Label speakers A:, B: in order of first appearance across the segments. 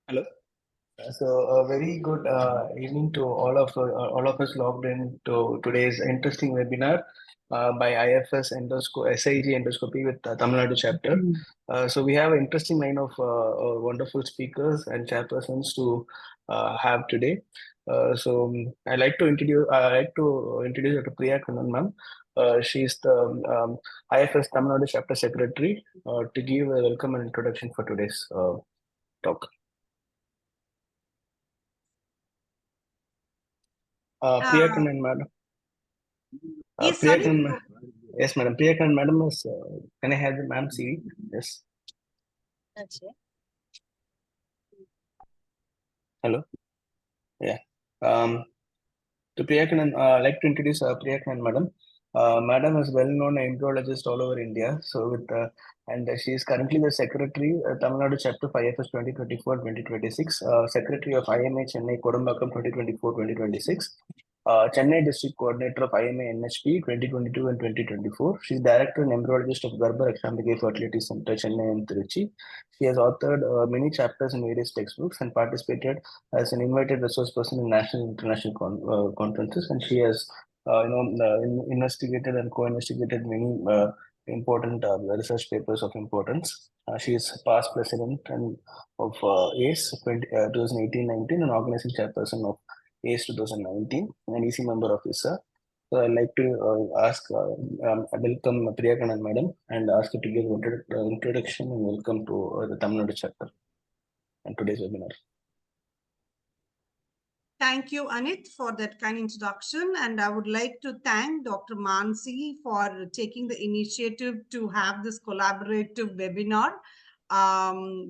A: Hello. So a very good evening to all of us logged in to today's interesting webinar by IFS SIG Endoscopy with Tamilnadu chapter. So we have an interesting line of wonderful speakers and chairpersons to have today. I like to introduce Dr. Priya Kannan ma'am. She's the IFS Tamilnadu chapter secretary to give a welcome and introduction for today's talk. Priya Kannan madam.
B: Yes,
A: Priya
B: sorry.
A: Kannan, yes, madam. Priya Kannan madam is. Can I have the ma'am CV? Yes. Hello. Yeah. To Priya Kannan, I'd like to introduce Priya Kannan madam. Madam is well-known embryologist all over India. So and she is currently the secretary, Tamil Nadu chapter 5FS 2024-2026, secretary of IMA Chennai Kodambakkam 2024-2026. Chennai District Coordinator of IMA NHP 2022 and 2024. She's Director and Embryologist of Garba Rakshambike Fertility Center, Chennai and Trichy. She has authored many chapters in various textbooks and participated as an invited resource person in national and international conferences. And she has, investigated and co-investigated many important research papers of importance. She is past president of ACE 2018-19 and organizing chairperson of ACE 2019 and EC member officer. So I'd like to welcome Priya Kannan madam and ask her to give introduction and welcome to the Tamil Nadu chapter and today's webinar.
B: Thank you, Anit, for that kind introduction. And I would like to thank Dr. Mansi for taking the initiative to have this collaborative webinar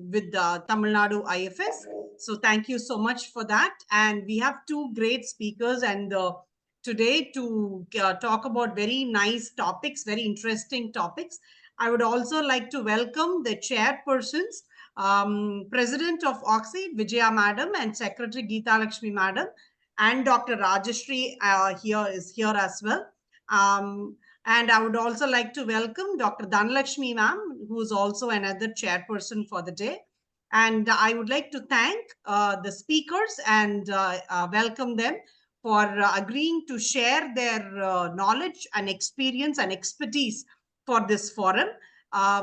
B: with the Tamil Nadu IFS. So thank you so much for that. And we have two great speakers and today to talk about very nice topics, very interesting topics. I would also like to welcome the chairpersons, President of Oxy, Vijaya Madam, and Secretary Geeta Lakshmi Madam, and Dr. Rajashri is here as well. And I would also like to welcome Dr. Dhanlakshmi Ma'am, who is also another chairperson for the day. And I would like to thank the speakers and welcome them for agreeing to share their knowledge and experience and expertise for this forum. I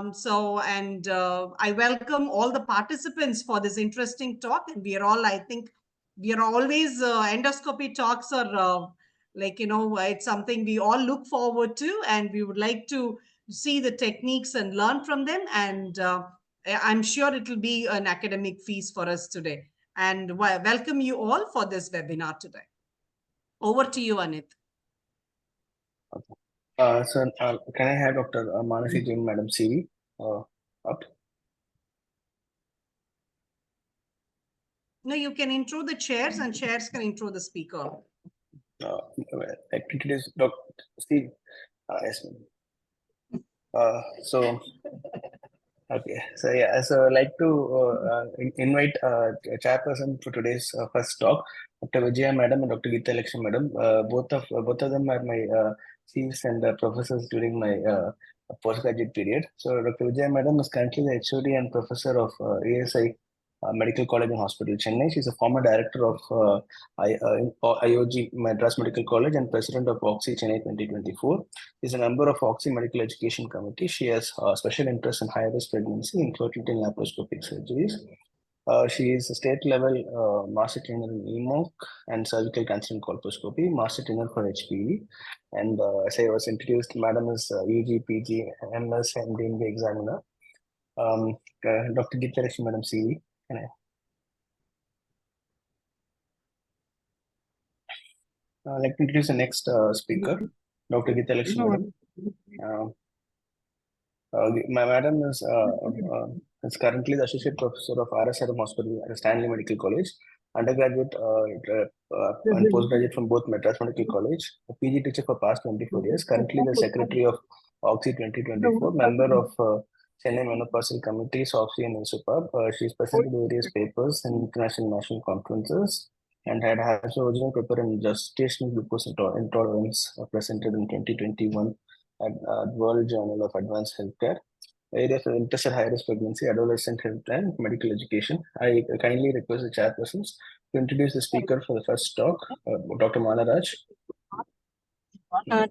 B: welcome all the participants for this interesting talk. And we are all, I think, we are always endoscopy talks are it's something we all look forward to, and we would like to see the techniques and learn from them. And I'm sure it will be an academic feast for us today. And welcome you all for this webinar today. Over to you, Anit.
A: Can I have Dr. Manasi Jain Madam CV up?
B: No, you can intro the chairs and chairs can intro the speaker.
A: I introduce Dr. Steve. Yes, okay. So yeah, so I'd like to invite chairperson for today's first talk, Dr. Vijaya Madam and Dr. Geeta Lakshmi Madam. Both of them are my chiefs and professors during my postgraduate period. So Dr. Vijaya Madam is currently the HOD and professor of ASI Medical College and Hospital, Chennai. She's a former director of IOG Madras Medical College and president of Oxy Chennai 2024. She's a member of Oxy Medical Education Committee. She has special interest in high-risk pregnancy, infertility, and laparoscopic surgeries. She is a state-level master trainer in EMOC and cervical cancer and colposcopy, master trainer for HPV. And as I was introduced, Madam is UG, PG, MS, and MD examiner. Dr. Geeta Lakshmi Madam CV. Can I'd like to introduce the next speaker, Dr. Geeta Lakshmi Madam. My madam is currently the associate professor of RSRM Hospital at Stanley Medical College, undergraduate and postgraduate from both Madras Medical College, a PG teacher for past 24 years, currently the secretary of Oxy 2024, member of Chennai Menopausal Committees, Oxy and ISOPAB. She is presented various papers in international and national conferences and had her original paper in gestational glucose intolerance presented in 2021 at World Journal of Advanced Healthcare. areas of interest are high-risk pregnancy, adolescent health, and medical education. I kindly request the chairpersons to introduce the speaker for the first talk, Dr. Malaraj.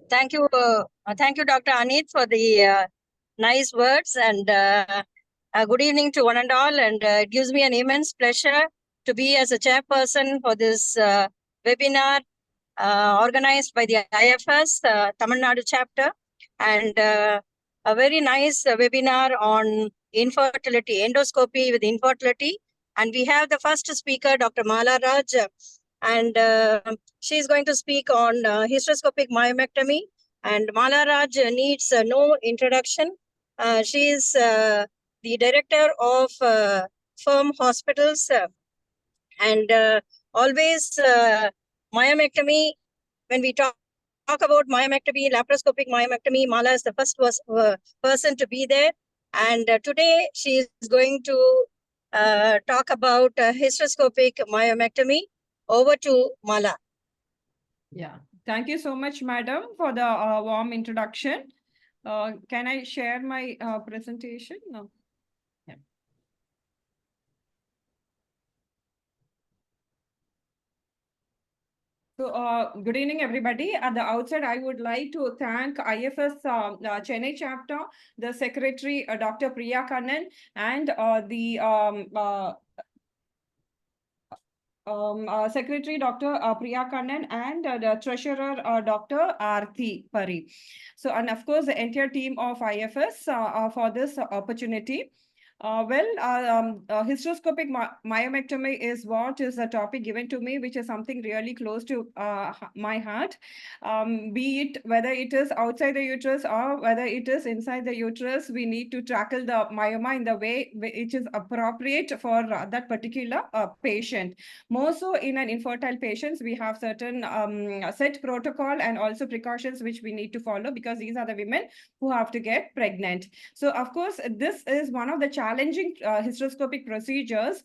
C: Thank you, Dr. Anit, for the nice words, and good evening to one and all. And it gives me an immense pleasure to be as a chairperson for this webinar organized by the IFS Tamilnadu chapter, and a very nice webinar on infertility, endoscopy with infertility. And we have the first speaker, Dr. Mala Raj, and she is going to speak on hysteroscopic myomectomy. And Mala Raj needs no introduction. She is the director of Firm Hospitals, and always myomectomy. When we talk about myomectomy, laparoscopic myomectomy, Mala is the first person to be there. And today she is going to talk about hysteroscopic myomectomy. Over to Mala.
D: Yeah, thank you so much, madam, for the warm introduction. Can I share my presentation? No. Yeah. So, good evening, everybody. At the outset, I would like to thank IFS Chennai chapter, the secretary, Dr. Priya Kannan, and the Secretary Dr. Priya Kannan, and the Treasurer Dr. Aarti Pari. So, and of course, the entire team of IFS for this opportunity. Hysteroscopic myomectomy is what is a topic given to me, which is something really close to my heart. Be it whether it is outside the uterus or whether it is inside the uterus, we need to tackle the myoma in the way which is appropriate for that particular patient. More so in an infertile patients, we have certain set protocol and also precautions which we need to follow, because these are the women who have to get pregnant. So of course, this is one of the challenging hysteroscopic procedures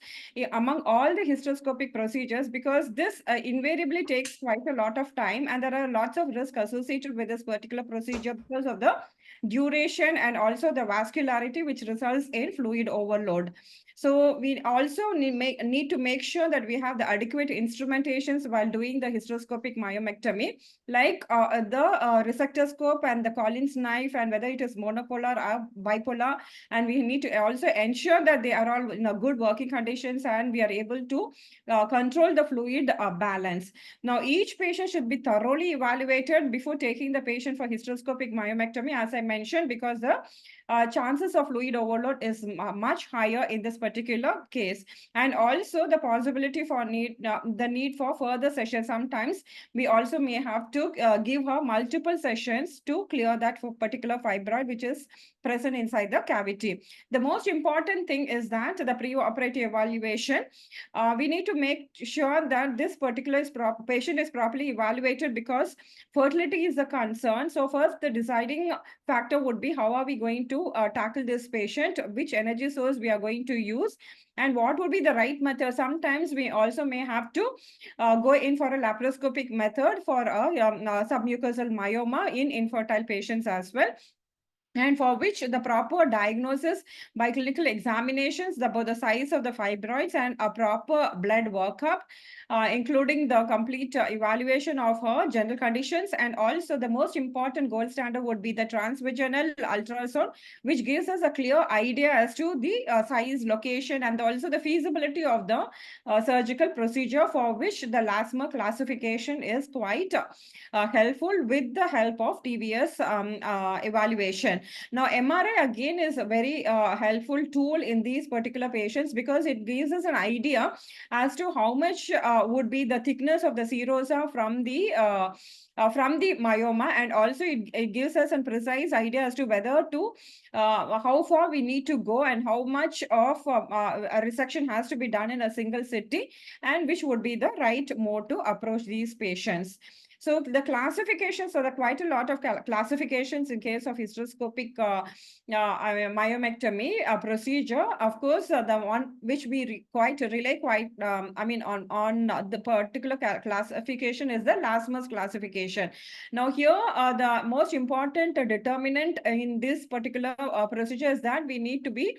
D: among all the hysteroscopic procedures, because this invariably takes quite a lot of time, and there are lots of risks associated with this particular procedure because of the duration and also the vascularity, which results in fluid overload. So we also need to make sure that we have the adequate instrumentations while doing the hysteroscopic myomectomy, like the resectoscope and the Collins knife, and whether it is monopolar or bipolar. And we need to also ensure that they are all in a good working conditions, and we are able to control the fluid balance. Now, each patient should be thoroughly evaluated before taking the patient for hysteroscopic myomectomy, as I mentioned, because the chances of fluid overload is much higher in this particular case. And also the possibility for the need for further sessions. Sometimes we also may have to give her multiple sessions to clear that particular fibroid which is present inside the cavity. The most important thing is that the pre-operative evaluation, we need to make sure that this particular patient is properly evaluated, because fertility is a concern. So first, the deciding factor would be how are we going to tackle this patient, which energy source we are going to use, and what would be the right method. Sometimes we also may have to go in for a laparoscopic method for a submucosal myoma in infertile patients as well, and for which the proper diagnosis by clinical examinations, both the size of the fibroids and a proper blood workup, including the complete evaluation of her general conditions. And also the most important gold standard would be the transvaginal ultrasound, which gives us a clear idea as to the size, location, and also the feasibility of the surgical procedure, for which the LASMA classification is quite helpful with the help of TVS evaluation. Now, MRI again is a very helpful tool in these particular patients, because it gives us an idea as to how much would be the thickness of the serosa from the myoma, and also it gives us a precise idea as to whether to how far we need to go, and how much of a resection has to be done in a single sitting, and which would be the right mode to approach these patients. So the classifications, so there are quite a lot of classifications in case of hysteroscopic myomectomy procedure. Of course, the one which we rely quite, on the particular classification is the Lasmus classification. Now here, the most important determinant in this particular procedure is that we need to be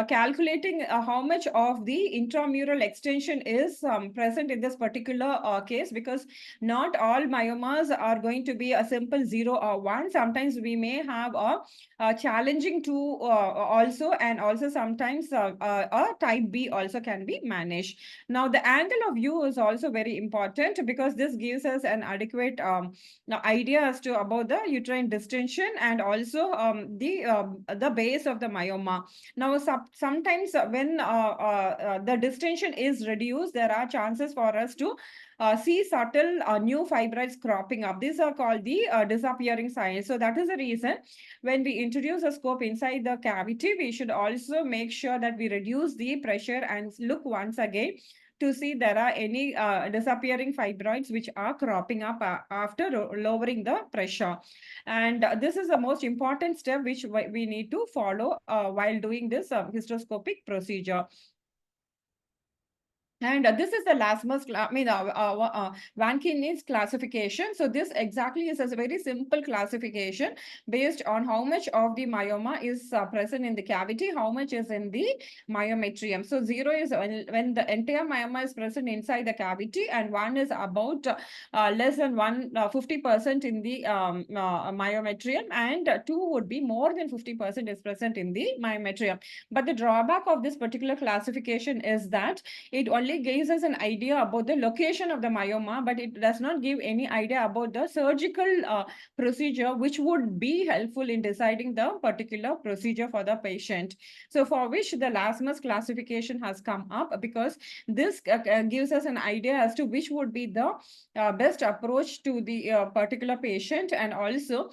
D: calculating how much of the intramural extension is present in this particular case, because not all myomas are going to be a simple 0 or 1. Sometimes we may have a challenging 2 also, and also sometimes a type B also can be managed. Now the angle of view is also very important, because this gives us an adequate idea as to about the uterine distension and also the base of the myoma. Now sometimes when the distension is reduced, there are chances for us to see subtle new fibroids cropping up. These are called the disappearing signs. So that is the reason when we introduce a scope inside the cavity, we should also make sure that we reduce the pressure and look once again to see there are any disappearing fibroids which are cropping up after lowering the pressure. And this is the most important step which we need to follow while doing this hysteroscopic procedure. And this is the Lasmus, Van Kinne's classification. So this exactly is a very simple classification based on how much of the myoma is present in the cavity, how much is in the myometrium. So 0 is when the entire myoma is present inside the cavity, and 1 is about less than 50% in the myometrium, and 2 would be more than 50% is present in the myometrium. But the drawback of this particular classification is that it only gives us an idea about the location of the myoma, but it does not give any idea about the surgical procedure, which would be helpful in deciding the particular procedure for the patient. So for which the Lasmus classification has come up, because this gives us an idea as to which would be the best approach to the particular patient, and also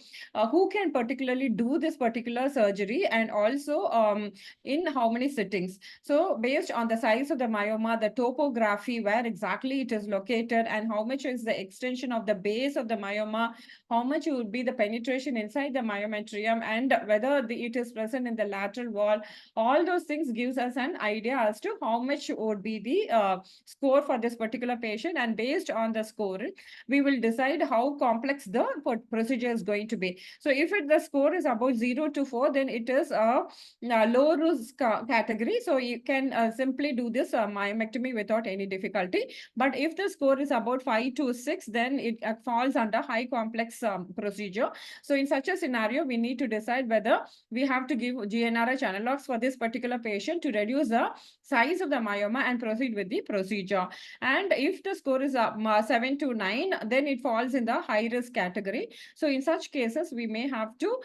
D: who can particularly do this particular surgery, and also in how many sittings. So based on the size of the myoma, the topography, where exactly it is located, and how much is the extension of the base of the myoma, how much would be the penetration inside the myometrium, and whether it is present in the lateral wall, all those things gives us an idea as to how much would be the score for this particular patient. And based on the score, we will decide how complex the procedure is going to be. So if the score is about 0 to 4, then it is a low risk category. So you can simply do this myomectomy without any difficulty. But if the score is about 5 to 6, then it falls under high complex procedure. So in such a scenario, we need to decide whether we have to give GnRH analogs for this particular patient to reduce the size of the myoma and proceed with the procedure. And if the score is 7 to 9, then it falls in the high risk category. So in such cases, we may have to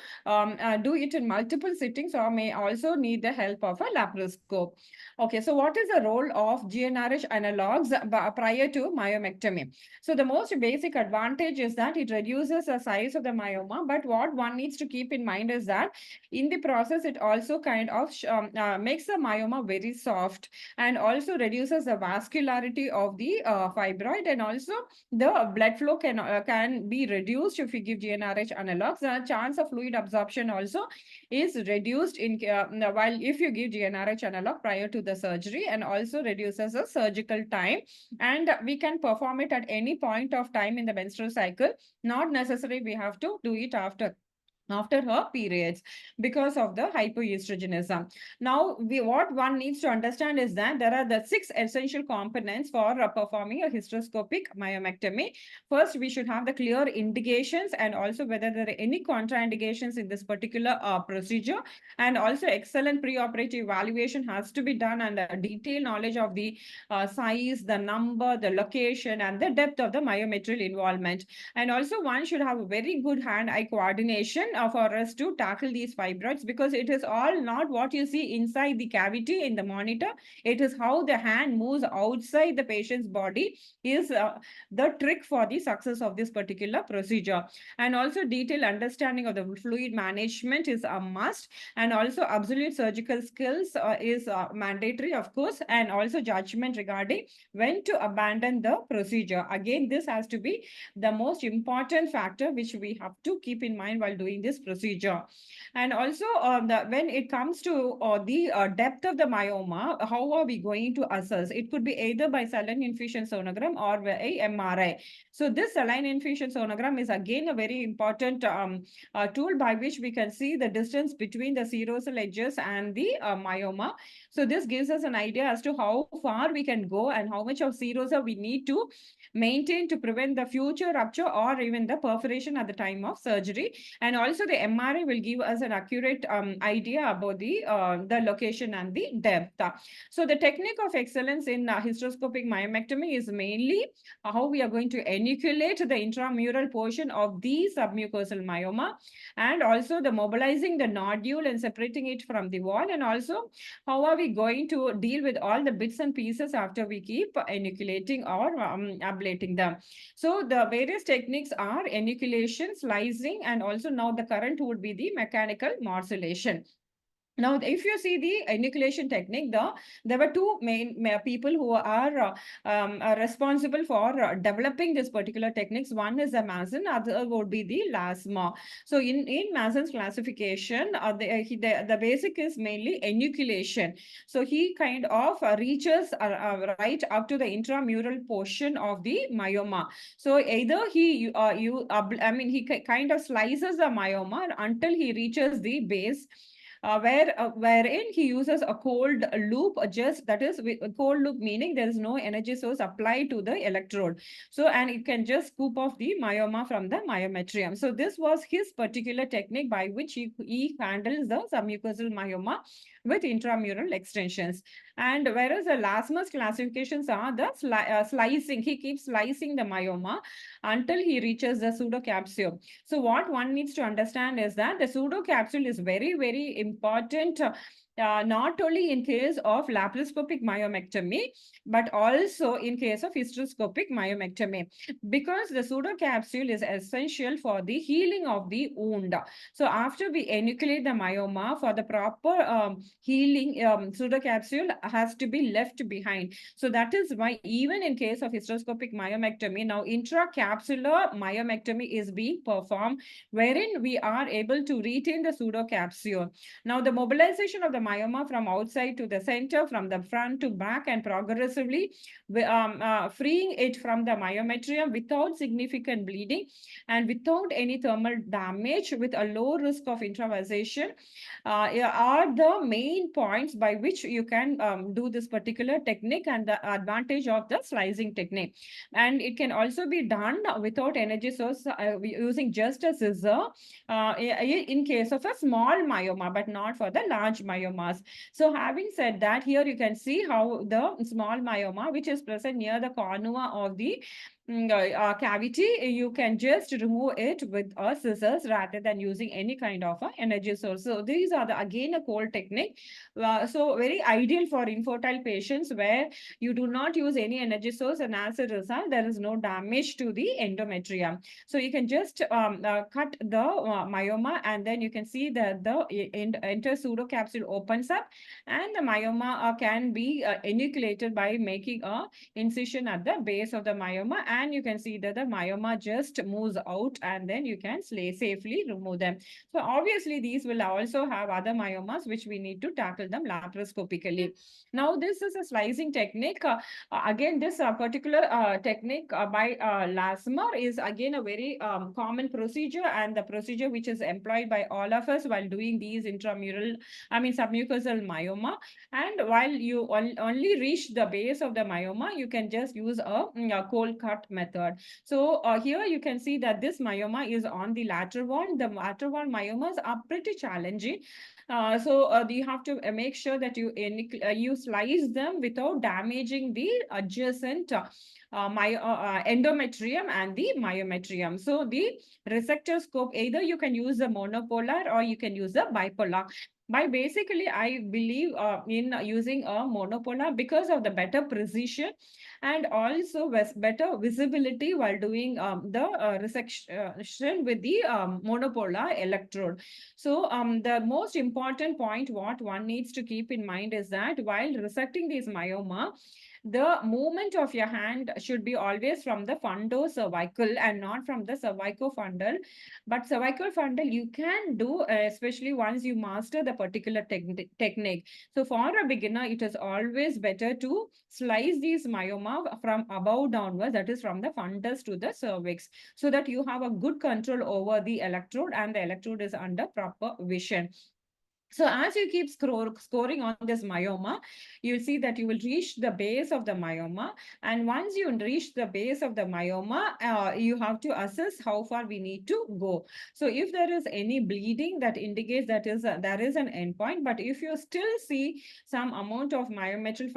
D: do it in multiple sittings, or may also need the help of a laparoscope. Okay, so what is the role of GnRH analogs prior to myomectomy? So the most basic advantage is that it reduces the size of the myoma, but what one needs to keep in mind is that in the process, it also kind of makes the myoma very soft, and also reduces the vascularity of the fibroid, and also the blood flow can be reduced if we give GnRH analogs. The chance of fluid absorption also is reduced in while if you give GnRH analog prior to the surgery, and also reduces the surgical time, and we can perform it at any point of time in the menstrual cycle. Not necessarily we have to do it after her periods because of the hypoestrogenism. Now, what one needs to understand is that there are the 6 essential components for performing a hysteroscopic myomectomy. First, we should have the clear indications, and also whether there are any contraindications in this particular procedure. And also excellent preoperative evaluation has to be done, and a detailed knowledge of the size, the number, the location, and the depth of the myometrial involvement. And also one should have a very good hand-eye coordination for us to tackle these fibroids, because it is all not what you see inside the cavity in the monitor. It is how the hand moves outside the patient's body is the trick for the success of this particular procedure. And also detailed understanding of the fluid management is a must, and also absolute surgical skills is mandatory, of course, and also judgment regarding when to abandon the procedure. Again, this has to be the most important factor which we have to keep in mind while doing this procedure. And also when it comes to the depth of the myoma, how are we going to assess? It could be either by saline infusion sonogram or by a MRI. So this saline infusion sonogram is again a very important tool by which we can see the distance between the serosal edges and the myoma. So this gives us an idea as to how far we can go and how much of serosa we need to maintain to prevent the future rupture or even the perforation at the time of surgery. And also the MRI will give us an accurate idea about the location and the depth. So the technique of excellence in hysteroscopic myomectomy is mainly how we are going to enucleate the intramural portion of the submucosal myoma, and also the mobilizing the nodule and separating it from the wall, and also how are we going to deal with all the bits and pieces after we keep enucleating or ablating them. So the various techniques are enucleation, slicing, and also now the current would be the mechanical morcellation. Now, if you see the enucleation technique, there were two main people who are responsible for developing this particular techniques. One is the Mason, other would be the Lasma. So in Mason's classification, the basic is mainly enucleation. So he kind of reaches right up to the intramural portion of the myoma. So either he kind of slices the myoma until he reaches the base, wherein he uses a cold loop, just that is cold loop, meaning there is no energy source applied to the electrode. So, and it can just scoop off the myoma from the myometrium. So this was his particular technique by which he handles the submucosal myoma with intramural extensions. And whereas the Lasma's classifications are the slicing, he keeps slicing the myoma until he reaches the pseudocapsule. So what one needs to understand is that the pseudocapsule is very, very important, not only in case of laparoscopic myomectomy, but also in case of hysteroscopic myomectomy, because the pseudocapsule is essential for the healing of the wound. So after we enucleate the myoma, for the proper healing, pseudocapsule has to be left behind. So that is why even in case of hysteroscopic myomectomy, now intracapsular myomectomy is being performed, wherein we are able to retain the pseudocapsule. Now the mobilization of the myoma from outside to the center, from the front to back, and progressively freeing it from the myometrium without significant bleeding and without any thermal damage, with a low risk of intravasation, are the main points by which you can do this particular technique, and the advantage of the slicing technique. And it can also be done without energy source, using just a scissor in case of a small myoma, but not for the large myomas. So having said that, here you can see how the small myoma, which is present near the conua of the cavity, you can just remove it with a scissors rather than using any kind of energy source. So these are again a cold technique. So very ideal for infertile patients where you do not use any energy source, and as a result, there is no damage to the endometrium. So you can just cut the myoma, and then you can see that the entire pseudocapsule opens up, and the myoma can be enucleated by making a incision at the base of the myoma, and you can see that the myoma just moves out, and then you can safely remove them. So obviously these will also have other myomas which we need to tackle them laparoscopically. Now this is a slicing technique. Again, this particular technique by Lasmer is again a very common procedure, and the procedure which is employed by all of us while doing these submucosal myoma. And while you only reach the base of the myoma, you can just use a cold cut method. So here you can see that this myoma is on the lateral wall. The lateral wall myomas are pretty challenging. So you have to make sure that you slice them without damaging the adjacent endometrium and the myometrium. So the resector scope, either you can use a monopolar or you can use a bipolar. By basically, I believe in using a monopolar because of the better precision and also better visibility while doing the resection with the monopolar electrode. So the most important point what one needs to keep in mind is that while resecting this myoma, the movement of your hand should be always from the fundocervical and not from the cervicofundal. But cervicofundal you can do, especially once you master the particular technique. So for a beginner, it is always better to slice these myoma from above downwards, that is from the fundus to the cervix, so that you have a good control over the electrode and the electrode is under proper vision. So as you keep scoring on this myoma, you'll see that you will reach the base of the myoma. And once you reach the base of the myoma, you have to assess how far we need to go. So if there is any bleeding, that indicates that there is an endpoint. But if you still see some amount of myometrial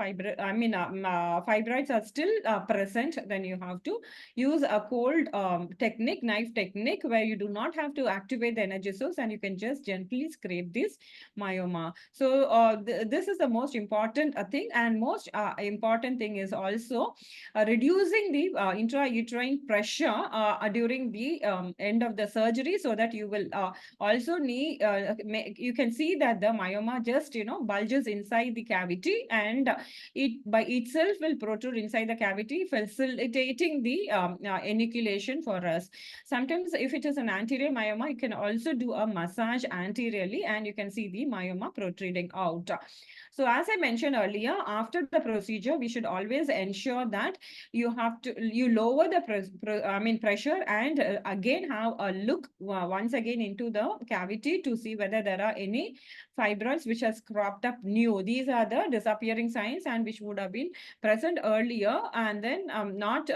D: fibroids are still present, then you have to use a cold technique, knife technique, where you do not have to activate the energy source and you can just gently scrape this myoma. So this is the most important thing, and most important thing is also reducing the intrauterine pressure during the end of the surgery, so that you will also need you can see that the myoma just bulges inside the cavity, and it by itself will protrude inside the cavity, facilitating the enucleation for us. Sometimes if it is an anterior myoma, you can also do a massage anteriorly and you can see the myoma protruding out. So as I mentioned earlier, after the procedure, we should always ensure that you lower the pressure and again have a look once again into the cavity to see whether there are any fibroids which has cropped up new. These are the disappearing signs and which would have been present earlier and then not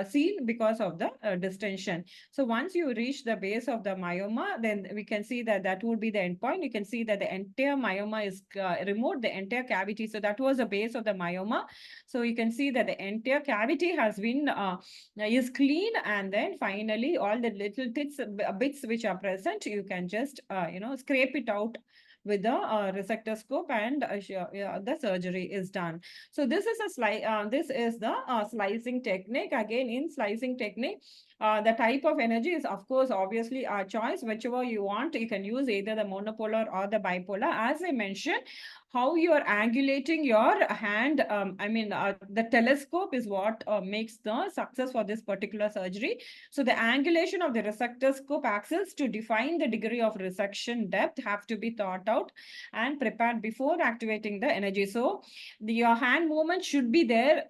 D: seen because of the distension. So once you reach the base of the myoma, then we can see that that would be the endpoint. You can see that the entire myoma is removed, the entire cavity. So that was the base of the myoma. So you can see that the entire cavity has been is clean, and then finally all the little bits which are present, you can just scrape it out with the resector scope, and the surgery is done. So this is the slicing technique. Again, in slicing technique, the type of energy is, of course, obviously our choice. Whichever you want, you can use either the monopolar or the bipolar. As I mentioned, how you are angulating your hand, the telescope is what makes the success for this particular surgery. So the angulation of the resector scope axis to define the degree of resection depth have to be thought out and prepared before activating the energy. So your hand movement should be there.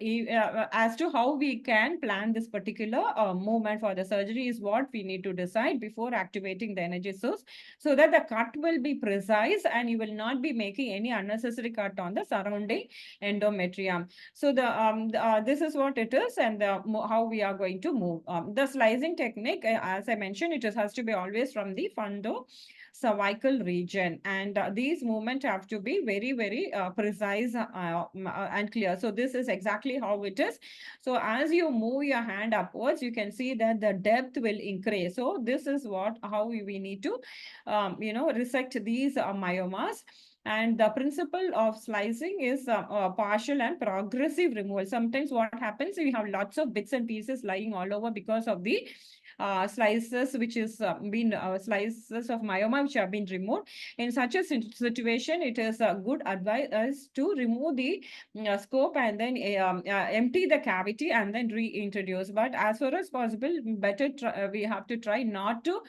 D: As to how we can plan this particular movement for the surgery is what we need to decide before activating the energy source, so that the cut will be precise and you will not be making any unnecessary cut on the surrounding endometrium. So this is what it is, and how we are going to move. The slicing technique, as I mentioned, it has to be always from the cervical region, and these movements have to be very, very precise and clear. So this is exactly how it is. So as you move your hand upwards, you can see that the depth will increase. So this is how we need to resect these myomas. And the principle of slicing is partial and progressive removal. Sometimes what happens, we have lots of bits and pieces lying all over because of the slices which is slices of myoma which have been removed. In such a situation, it is a good advice to remove the scope and then empty the cavity and then reintroduce. But as far as possible, better we have to try not to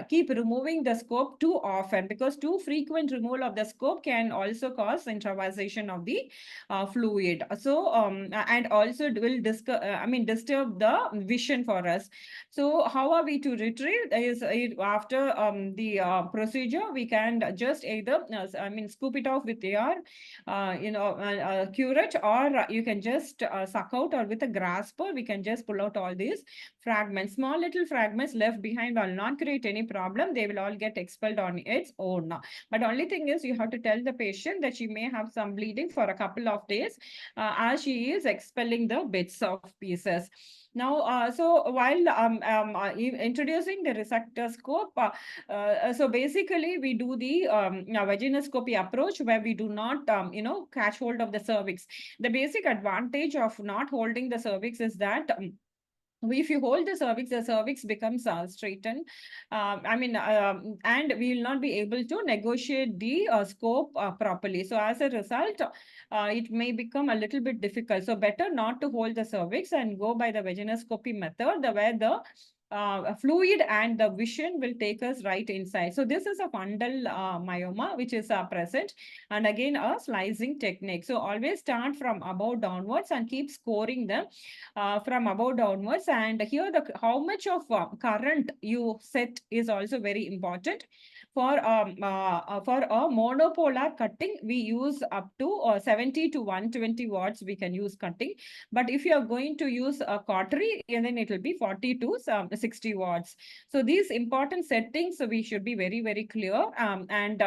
D: keep removing the scope too often, because too frequent removal of the scope can also cause intravasation of the fluid. So and also will disturb the vision for us. So how are we to retrieve? Is after the procedure, we can just either, scoop it off with your, curette, or you can just suck out, or with a grasper, we can just pull out all these fragments. Small little fragments left behind will not create any problem. They will all get expelled on its own. But only thing is, you have to tell the patient that she may have some bleeding for a couple of days as she is expelling the bits of pieces. Now, so while introducing the resectoscope, so basically we do the vaginoscopy approach, where we do not, catch hold of the cervix. The basic advantage of not holding the cervix is that if you hold the cervix becomes straightened. And we will not be able to negotiate the scope properly. So as a result, it may become a little bit difficult. So better not to hold the cervix and go by the vaginoscopy method, where the fluid and the vision will take us right inside. So this is a fundal myoma which is present, and again a slicing technique. So always start from above downwards and keep scoring them from above downwards. And here the how much of current you set is also very important. For a monopolar cutting, we use up to 70 to 120 watts we can use cutting. But if you are going to use a cautery, then it will be 40 to 60 watts. So these important settings, we should be very, very clear. And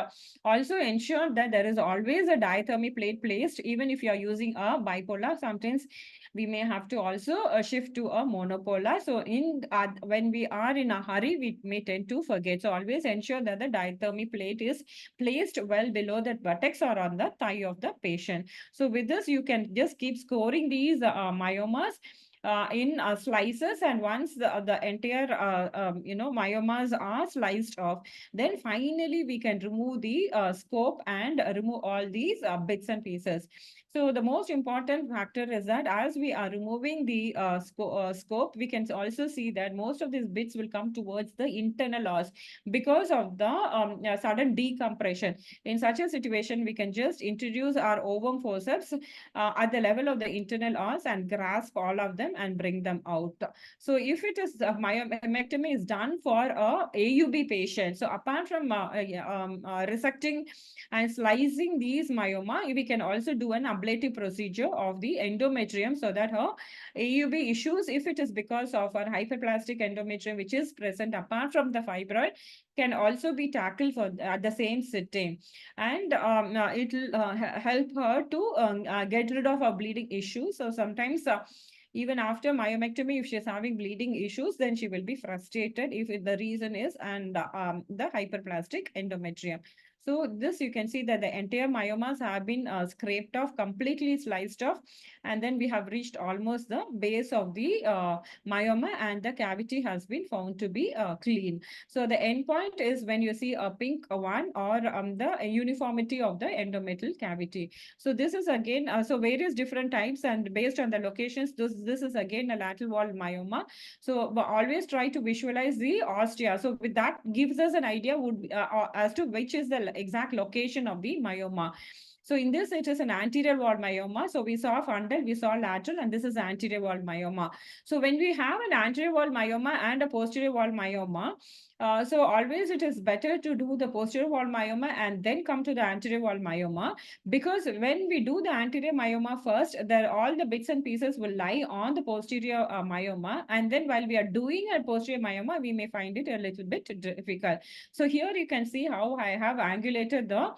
D: also ensure that there is always a diathermy plate placed. Even if you are using a bipolar, sometimes we may have to also shift to a monopolar. So when we are in a hurry, we may tend to forget. So always ensure that the diathermy plate is placed well below the buttocks or on the thigh of the patient. So with this, you can just keep scoring these myomas in slices, and once the entire myomas are sliced off, then finally we can remove the scope and remove all these bits and pieces. So the most important factor is that as we are removing the scope, we can also see that most of these bits will come towards the internal os because of the sudden decompression. In such a situation, we can just introduce our ovum forceps at the level of the internal os and grasp all of them and bring them out. So if it is myomectomy is done for a AUB patient, so apart from resecting and slicing these myoma, we can also do an ablative procedure of the endometrium, so that her AUB issues, if it is because of her hyperplastic endometrium which is present apart from the fibroid, can also be tackled for at the same sitting. And it will help her to get rid of her bleeding issues. So sometimes even after myomectomy, if she's having bleeding issues, then she will be frustrated if the reason is the hyperplastic endometrium. So this, you can see that the entire myomas have been scraped off, completely sliced off, and then we have reached almost the base of the myoma, and the cavity has been found to be clean. So the end point is when you see a pink one, or the uniformity of the endometrial cavity. So this is again, so various different types, and based on the locations, this is again a lateral wall myoma. So always try to visualize the ostia. So with that gives us an idea as to which is the exact location of the myoma. So in this, it is an anterior wall myoma. So we saw fundal, we saw lateral, and this is anterior wall myoma. So when we have an anterior wall myoma and a posterior wall myoma, so always it is better to do the posterior wall myoma and then come to the anterior wall myoma, because when we do the anterior myoma first, all the bits and pieces will lie on the posterior myoma, and then while we are doing a posterior myoma, we may find it a little bit difficult. So here you can see how I have angulated the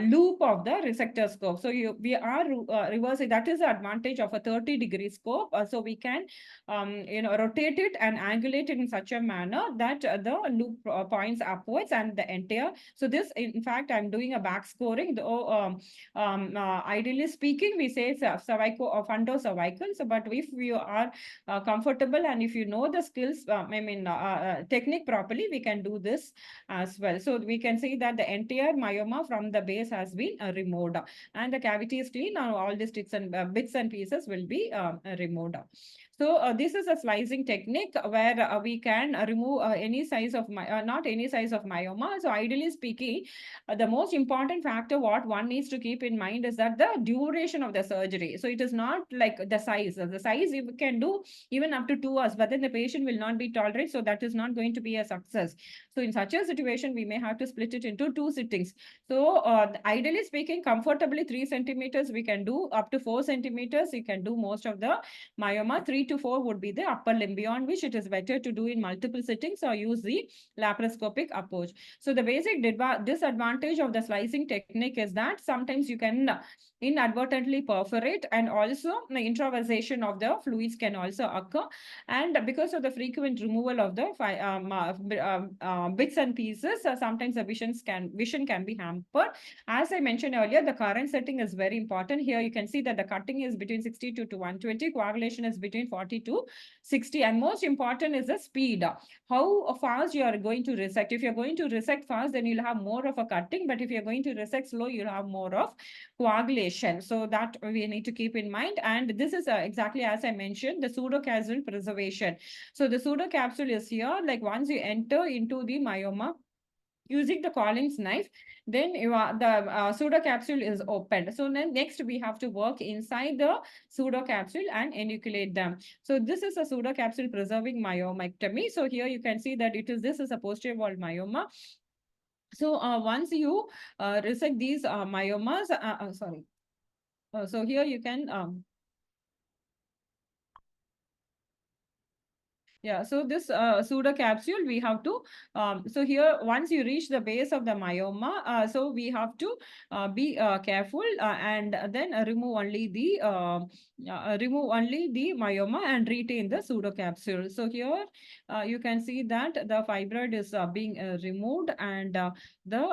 D: loop of the resectoscope. So we are reversing. That is the advantage of a 30-degree scope. So we can rotate it and angulate it in such a manner that the loop points upwards and the entire. So this, in fact, I'm doing a back scoring. Though ideally speaking, we say cervical or fundocervical. So, but if you are comfortable and if you know the skills, technique properly, we can do this as well. So we can see that the entire myoma from the base has been removed, and the cavity is clean. Now all the sticks and bits and pieces will be removed. So this is a slicing technique where we can remove any size of not any size of myoma. So ideally speaking, the most important factor what one needs to keep in mind is that the duration of the surgery. So it is not like the size. The size you can do even up to 2 hours, but then the patient will not be tolerant. So that is not going to be a success. So in such a situation, we may have to split it into 2 sittings. So ideally speaking, comfortably 3 centimeters we can do, up to 4 centimeters you can do most of the myoma. 3 to 4 would be the upper limb, beyond which it is better to do in multiple sittings or use the laparoscopic approach. So the basic disadvantage of the slicing technique is that sometimes you can inadvertently perforate, and also the intravasation of the fluids can also occur. And because of the frequent removal of the bits and pieces, sometimes the vision can be hampered. As I mentioned earlier, the current setting is very important. Here you can see that the cutting is between 62 to 120, coagulation is between 40 to 60, and most important is the speed. How fast you are going to resect. If you're going to resect fast, then you'll have more of a cutting, but if you're going to resect slow, you'll have more of coagulation. So that we need to keep in mind. And this is exactly as I mentioned, the pseudocapsule preservation. So the pseudocapsule is here, like once you enter into the myoma, using the Collins knife, then the pseudocapsule is opened. So then next we have to work inside the pseudocapsule and enucleate them. So this is a pseudocapsule preserving myomectomy. So here you can see that this is a posterior wall myoma. So once you resect these myomas, sorry. So here you can yeah, so this pseudocapsule we have to, so here once you reach the base of the myoma, so we have to be careful and then remove only the myoma and retain the pseudocapsule. So here you can see that the fibroid is being removed, and the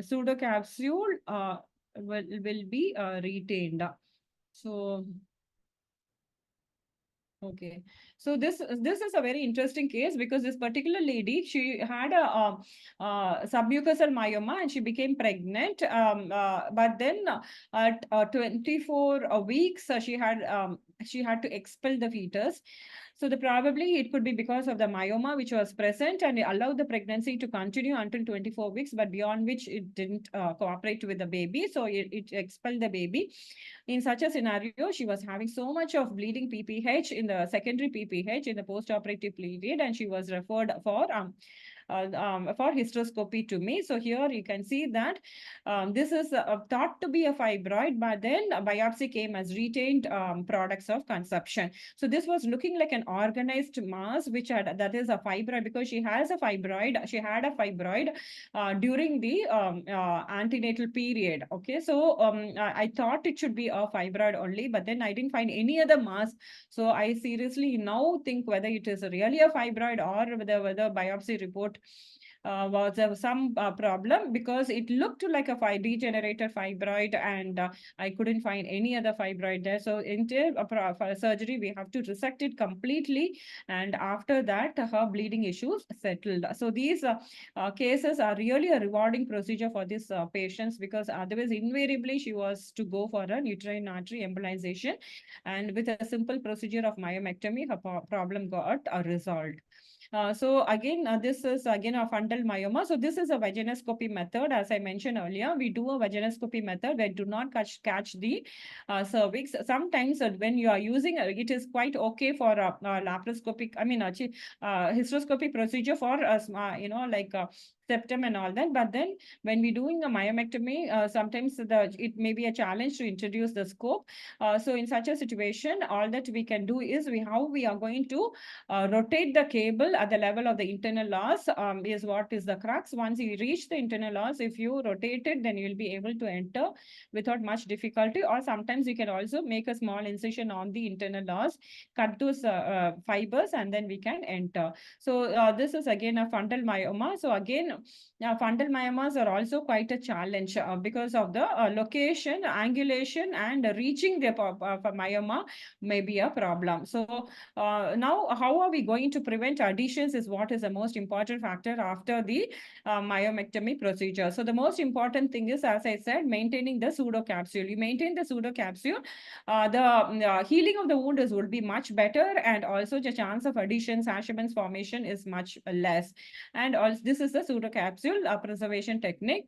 D: pseudocapsule will be retained. So okay, so this is a very interesting case, because this particular lady, she had a submucosal myoma and she became pregnant. But then at 24 weeks, she had to expel the fetus. So probably it could be because of the myoma which was present, and it allowed the pregnancy to continue until 24 weeks, but beyond which it didn't cooperate with the baby. So it expelled the baby. In such a scenario, she was having so much of bleeding PPH in the secondary PPH in the post-operative period, and she was referred for hysteroscopy to me. So here you can see that this is thought to be a fibroid, but then a biopsy came as retained products of conception. So this was looking like an organized mass, that is a fibroid, because she had a fibroid during the antenatal period. Okay, so I thought it should be a fibroid only, but then I didn't find any other mass. So I seriously now think whether it is really a fibroid, or whether biopsy report was some problem, because it looked like a degenerated fibroid, and I couldn't find any other fibroid there. So into for surgery, we have to resect it completely, and after that, her bleeding issues settled. So these cases are really a rewarding procedure for these patients, because otherwise invariably she was to go for a uterine artery embolization, and with a simple procedure of myomectomy, her problem got resolved. So again, this is again a fundal myoma. So this is a vaginoscopy method. As I mentioned earlier, we do a vaginoscopy method where do not catch the cervix. Sometimes when you are using it is quite okay for laparoscopic, hysteroscopy procedure for like septum and all that. But then when we're doing a myomectomy, sometimes it may be a challenge to introduce the scope. So in such a situation, all that we can do is how we are going to rotate the cable at the level of the internal os is what is the crux. Once you reach the internal os, if you rotate it, then you'll be able to enter without much difficulty. Or sometimes you can also make a small incision on the internal os, cut those fibers, and then we can enter. So this is again a fundal myoma. So again, fundal myomas are also quite a challenge because of the location, angulation, and reaching the myoma may be a problem. So now, how are we going to prevent adhesions is what is the most important factor after the myomectomy procedure. So the most important thing is, as I said, maintaining the pseudocapsule. You maintain the pseudocapsule, the healing of the wound will be much better, and also the chance of adhesions, Asherman's formation is much less. And also, this is the pseudocapsule preservation technique.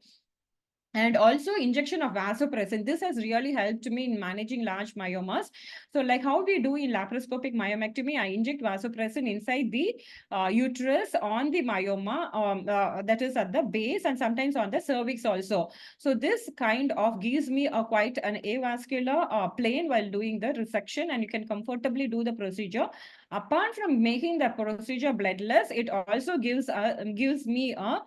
D: And also injection of vasopressin. This has really helped me in managing large myomas. So like how we do in laparoscopic myomectomy, I inject vasopressin inside the uterus on the myoma, that is at the base, and sometimes on the cervix also. So this kind of gives me a quite an avascular plane while doing the resection, and you can comfortably do the procedure. Apart from making the procedure bloodless, it also gives me a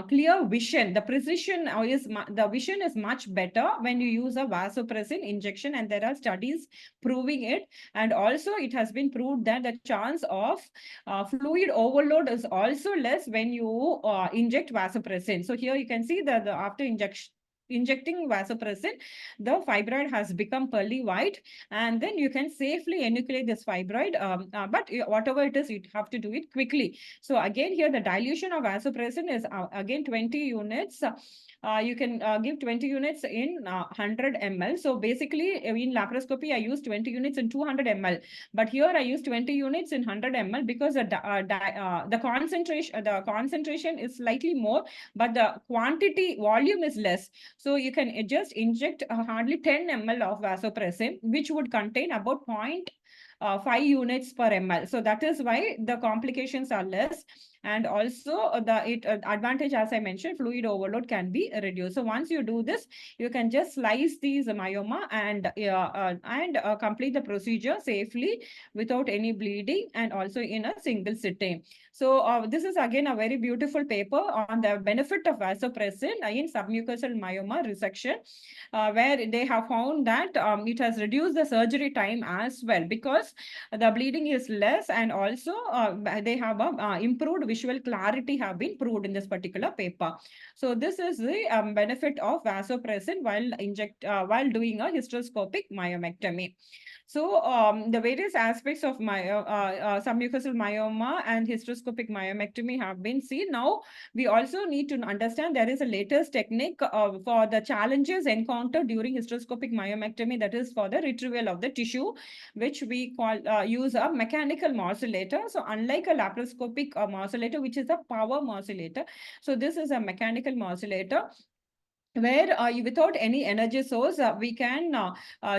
D: clear vision. The precision the vision is much better when you use a vasopressin injection, and there are studies proving it. And also it has been proved that the chance of fluid overload is also less when you inject vasopressin. So here you can see that after injecting vasopressin, the fibroid has become pearly white, and then you can safely enucleate this fibroid. But whatever it is, you have to do it quickly. So again, here the dilution of vasopressin is again 20 units. You can give 20 units in 100 ml. So basically, in laparoscopy, I use 20 units in 200 ml. But here I use 20 units in 100 ml because the concentration is slightly more, but the volume is less. So you can just inject hardly 10 ml of vasopressin, which would contain about 0.5 units per ml. So that is why the complications are less. And also the advantage, as I mentioned, fluid overload can be reduced. So once you do this, you can just slice these myoma and complete the procedure safely without any bleeding, and also in a single sitting. So this is again a very beautiful paper on the benefit of vasopressin in submucosal myoma resection, where they have found that it has reduced the surgery time as well, because the bleeding is less, and also they have improved visual clarity have been proved in this particular paper. So this is the benefit of vasopressin while doing a hysteroscopic myomectomy. So the various aspects of submucosal myoma and hysteroscopic myomectomy have been seen. Now we also need to understand there is a latest technique for the challenges encountered during hysteroscopic myomectomy, that is for the retrieval of the tissue, which we call use a mechanical morcellator. So unlike a laparoscopic morcellator, which is a power morcellator, so this is a mechanical morcellator, where without any energy source, we can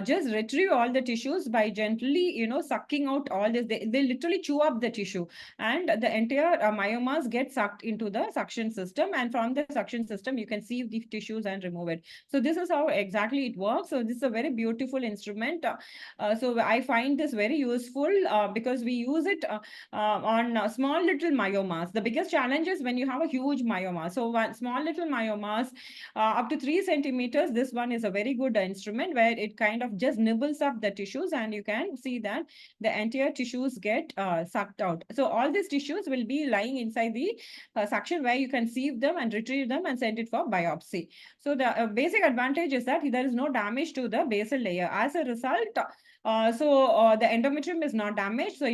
D: just retrieve all the tissues by gently, sucking out all this. They literally chew up the tissue, and the entire myomas get sucked into the suction system, and from the suction system, you can sieve the tissues and remove it. So this is how exactly it works. So this is a very beautiful instrument. So I find this very useful because we use it on small little myomas. The biggest challenge is when you have a huge myoma. So small little myomas, up to 3 centimeters, this one is a very good instrument where it kind of just nibbles up the tissues, and you can see that the entire tissues get sucked out. So all these tissues will be lying inside the suction, where you can sieve them and retrieve them and send it for biopsy. So the basic advantage is that there is no damage to the basal layer. As a result, the endometrium is not damaged, so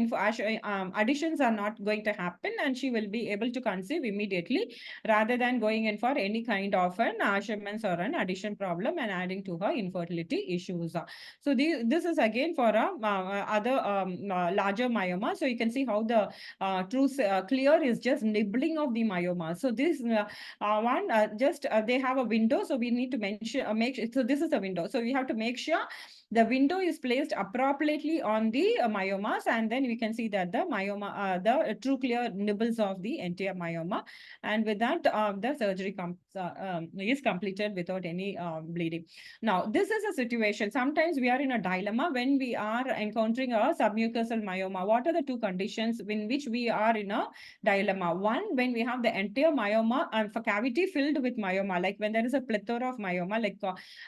D: additions are not going to happen, and she will be able to conceive immediately, rather than going in for any kind of an Asherman's or an addition problem and adding to her infertility issues. So this is again for other larger myoma. So you can see how the clear is just nibbling of the myoma. So this one they have a window, so we need to so this is a window. So we have to make sure the window is placed appropriately on the myomas, and then we can see that the myoma, the true clear nibbles of the entire myoma, and with that the surgery is completed without any bleeding. Now this is a situation, sometimes we are in a dilemma when we are encountering a submucosal myoma. What are the two conditions in which we are in a dilemma? One, when we have the entire myoma for cavity filled with myoma, like when there is a plethora of myoma, like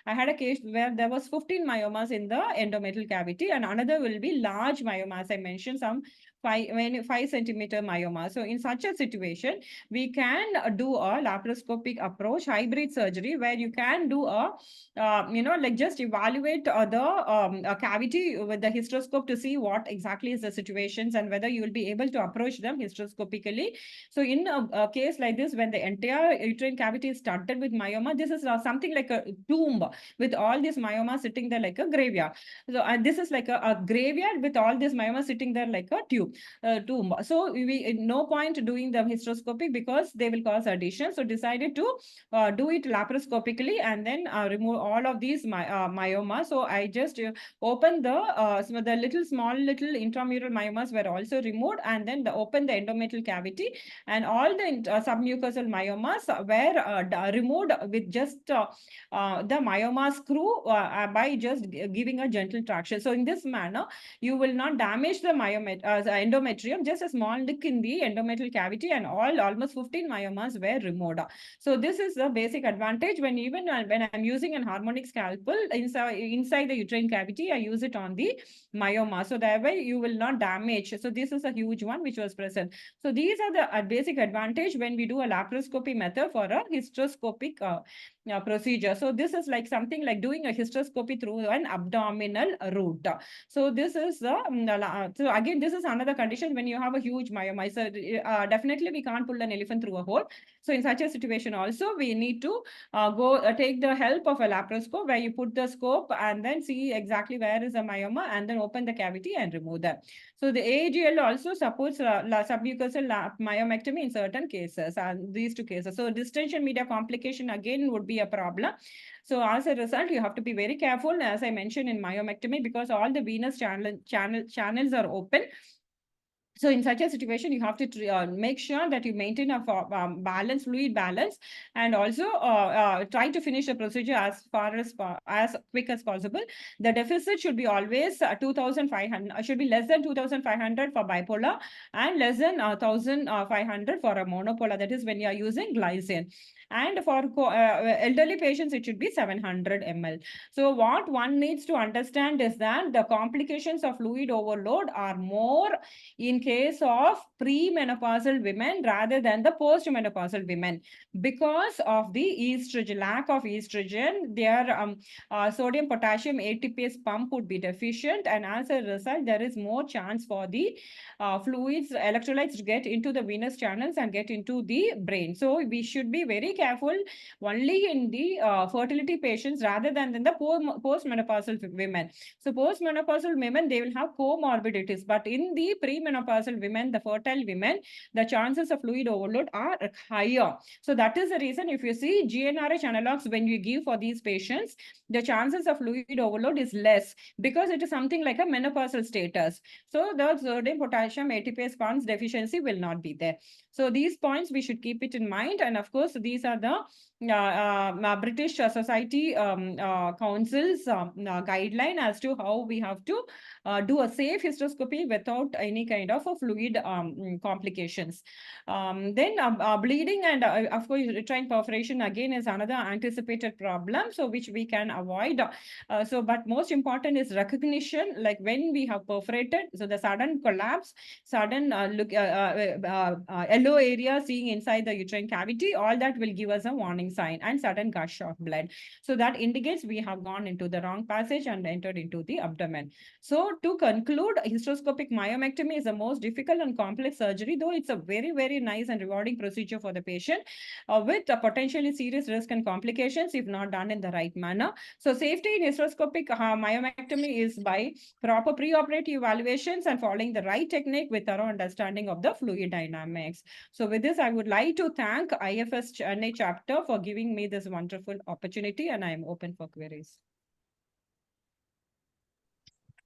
D: I had a case where there was 15 myomas in the endometrial cavity, and another will be large myoma, as I mentioned, some 5 centimeter myoma. So in such a situation, we can do a laparoscopic approach, hybrid surgery, where you can do a, like just evaluate the cavity with the hysteroscope to see what exactly is the situations and whether you will be able to approach them hysteroscopically. So in a case like this, when the entire uterine cavity is studded with myoma, this is something like a tomb with all these myomas sitting there like a graveyard. So this is like a graveyard with all these myomas sitting there like a tomb. So we no point doing the hysteroscopy because they will cause adhesion. So decided to do it laparoscopically and then remove all of these myoma. So I just opened the small little intramural myomas were also removed, and then open the endometrial cavity, and all the submucosal myomas were removed with just the myoma screw by just giving a gentle traction. So in this manner, you will not damage the endometrium. Just a small nick in the endometrial cavity, and almost 15 myomas were removed. So this is the basic advantage when I'm using an harmonic scalpel inside the uterine cavity, I use it on the myoma. So that way you will not damage. So this is a huge one which was present. So these are the basic advantage when we do a laparoscopy method for a hysteroscopic procedure. So this is like something like doing a hysteroscopy through an abdominal route. So this is so again, this is another condition when you have a huge myoma. So definitely we can't pull an elephant through a hole. So in such a situation also, we need to take the help of a laparoscope, where you put the scope and then see exactly where is the myoma, and then open the cavity and remove them. So the AGL also supports submucosal myomectomy in certain cases, and these two cases. So distension media complication again would be a problem. So as a result, you have to be very careful, as I mentioned, in myomectomy, because all the venous channels are open. So in such a situation, you have to make sure that you maintain a fluid balance, and also try to finish the procedure as quick as possible. The deficit should be always 2,500, should be less than 2,500 for bipolar, and less than 1,500 for a monopolar. That is when you are using glycine. And for elderly patients, it should be 700 ml. So what one needs to understand is that the complications of fluid overload are more in case of premenopausal women rather than the postmenopausal women, because of the estrogen, lack of estrogen. Their sodium potassium ATPase pump would be deficient, and as a result, there is more chance for the fluids, electrolytes to get into the venous channels and get into the brain. So we should be very careful only in the fertility patients rather than in the postmenopausal women. So postmenopausal women, they will have comorbidities, but in the premenopausal women, the fertile women, the chances of fluid overload are higher. So that is the reason, if you see GnRH analogs, when you give for these patients, the chances of fluid overload is less, because it is something like a menopausal status. So the sodium potassium ATPase pumps deficiency will not be there. So these points we should keep it in mind. And of course, these are the British Society Council's guideline as to how we have to do a safe hysteroscopy without any kind of a fluid complications. Then bleeding and of course uterine perforation again is another anticipated problem, so which we can avoid. But most important is recognition, like when we have perforated, so the sudden collapse, sudden yellow area seeing inside the uterine cavity, all that will give us a warning sign, and sudden gush of blood. So that indicates we have gone into the wrong passage and entered into the abdomen. So to conclude, hysteroscopic myomectomy is the most difficult and complex surgery, though it's a very, very nice and rewarding procedure for the patient, with potentially serious risk and complications if not done in the right manner. So safety in hysteroscopic myomectomy is by proper preoperative evaluations and following the right technique with thorough understanding of the fluid dynamics. So with this, I would like to thank IFS Chennai chapter for giving me this wonderful opportunity, and I am open for queries.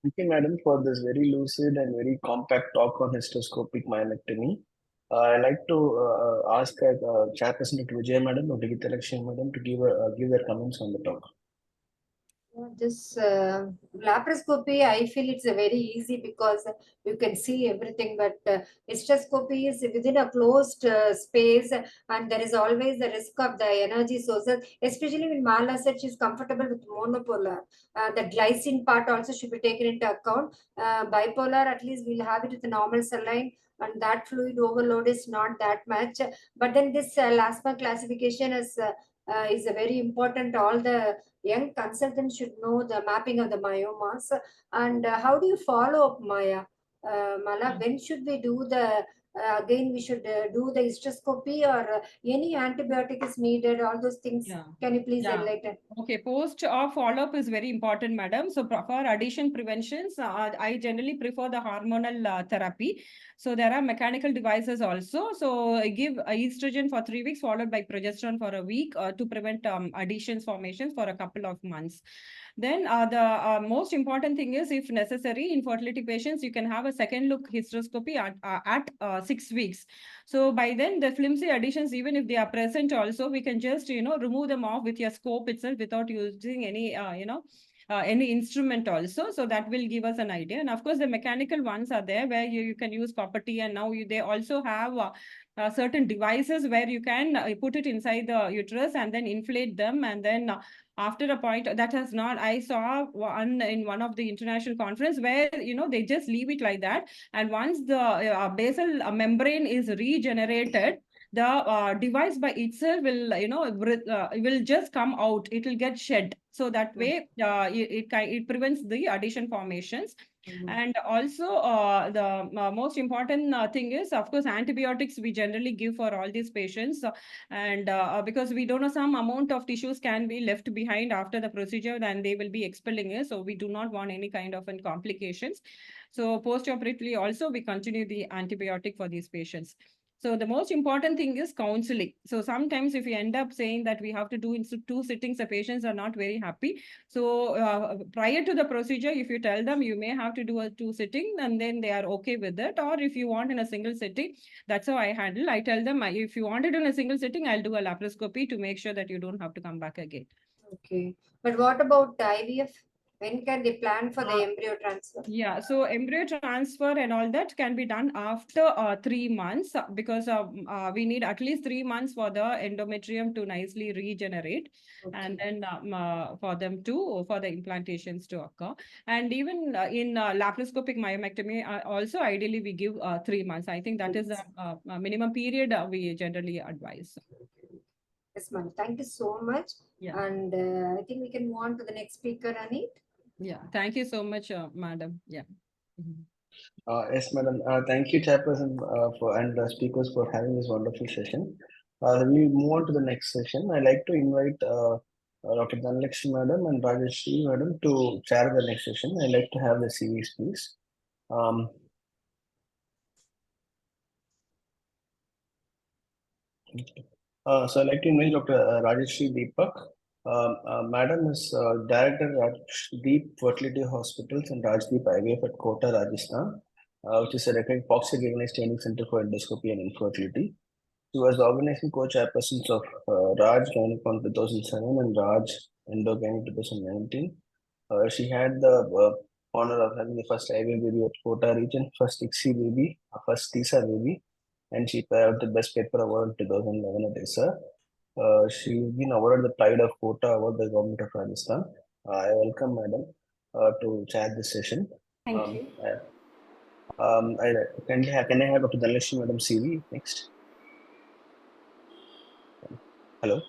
A: Thank you, madam, for this very lucid and very compact talk on hysteroscopic myomectomy. I'd like to ask Chairperson Dr. Vijay madam or Digitha Lakshmi madam to give their comments on the talk.
E: This laparoscopy, I feel it's a very easy because you can see everything, but hysteroscopy is within a closed space, and there is always the risk of the energy sources, especially when Mala said she's comfortable with monopolar. The glycine part also should be taken into account. Bipolar, at least we'll have it with a normal saline, and that fluid overload is not that much. But then this LASPA classification is a very important. All the young consultants should know the mapping of the myomas. And how do you follow up, Maya? Mala, when should we do the again we should do the hysteroscopy, or any antibiotic is needed, all those things?
D: Yeah.
E: Can you please
D: Yeah.
E: enlighten?
D: Okay, post or follow-up is very important, madam. So for addition preventions, I generally prefer the hormonal therapy. So there are mechanical devices also. So I give estrogen for 3 weeks, followed by progesterone for a week to prevent additions formations for a couple of months. Then the most important thing is, if necessary, in fertility patients, you can have a second look hysteroscopy at 6 weeks. So by then, the flimsy additions, even if they are present also, we can just, remove them off with your scope itself without using any, any instrument also. So that will give us an idea. And of course, the mechanical ones are there where you can use copper T, and now they also have certain devices where you can put it inside the uterus and then inflate them, and then after a point that has not, I saw one in one of the international conference where they just leave it like that, and once the basal membrane is regenerated, the device by itself will will just come out, it will get shed, so that way it prevents the addition formations. And also the most important thing is, of course, antibiotics we generally give for all these patients, and because we don't know, some amount of tissues can be left behind after the procedure, then they will be expelling it, so we do not want any kind of complications. So post-operatively also we continue the antibiotic for these patients. So the most important thing is counseling. So sometimes if you end up saying that we have to do in 2 sittings, the patients are not very happy. So prior to the procedure, if you tell them you may have to do a 2 sitting, and then they are okay with it. Or if you want in a single sitting, that's how I handle. I tell them, if you want it in a single sitting, I'll do a laparoscopy to make sure that you don't have to come back again.
E: Okay. But what about IVF? When can they plan for the embryo transfer?
D: Yeah, so embryo transfer and all that can be done after 3 months, because we need at least 3 months for the endometrium to nicely regenerate, and then for the implantations to occur. And even in laparoscopic myomectomy, also ideally we give 3 months. I think that is a minimum period we generally advise.
E: Yes, ma'am. Thank you so much.
D: Yeah.
E: And I think we can move on to the next speaker, Anit.
D: Yeah, thank you so much, madam. Yeah.
A: Yes, madam. Thank you, Chairperson, and speakers for having this wonderful session. We move on to the next session. I'd like to invite Dr. Dhanalakshmi madam and Rajeshri madam to chair the next session. I'd like to have the CVs, please. So I'd like to invite Dr. Rajeshri Deepak. Madam is Director Rajdeep Fertility Hospitals and Rajdeep IVF at Kota, Rajasthan, which is a recognized training center for endoscopy and infertility. She was the organizing co-chairperson of Raj Gynecon 2007 and Raj Endogynec 2019. She had the honor of having the first IVF baby at Kota region, first ICSI baby, first TISA baby, and she got the Best Paper Award in 2011 at ISA. She's been awarded the Pride of Kota Award by the Government of Rajasthan. I welcome Madam to chair this session.
E: Thank you.
A: Can I have Dr. Dhanalakshmi Madam CV next? Hello.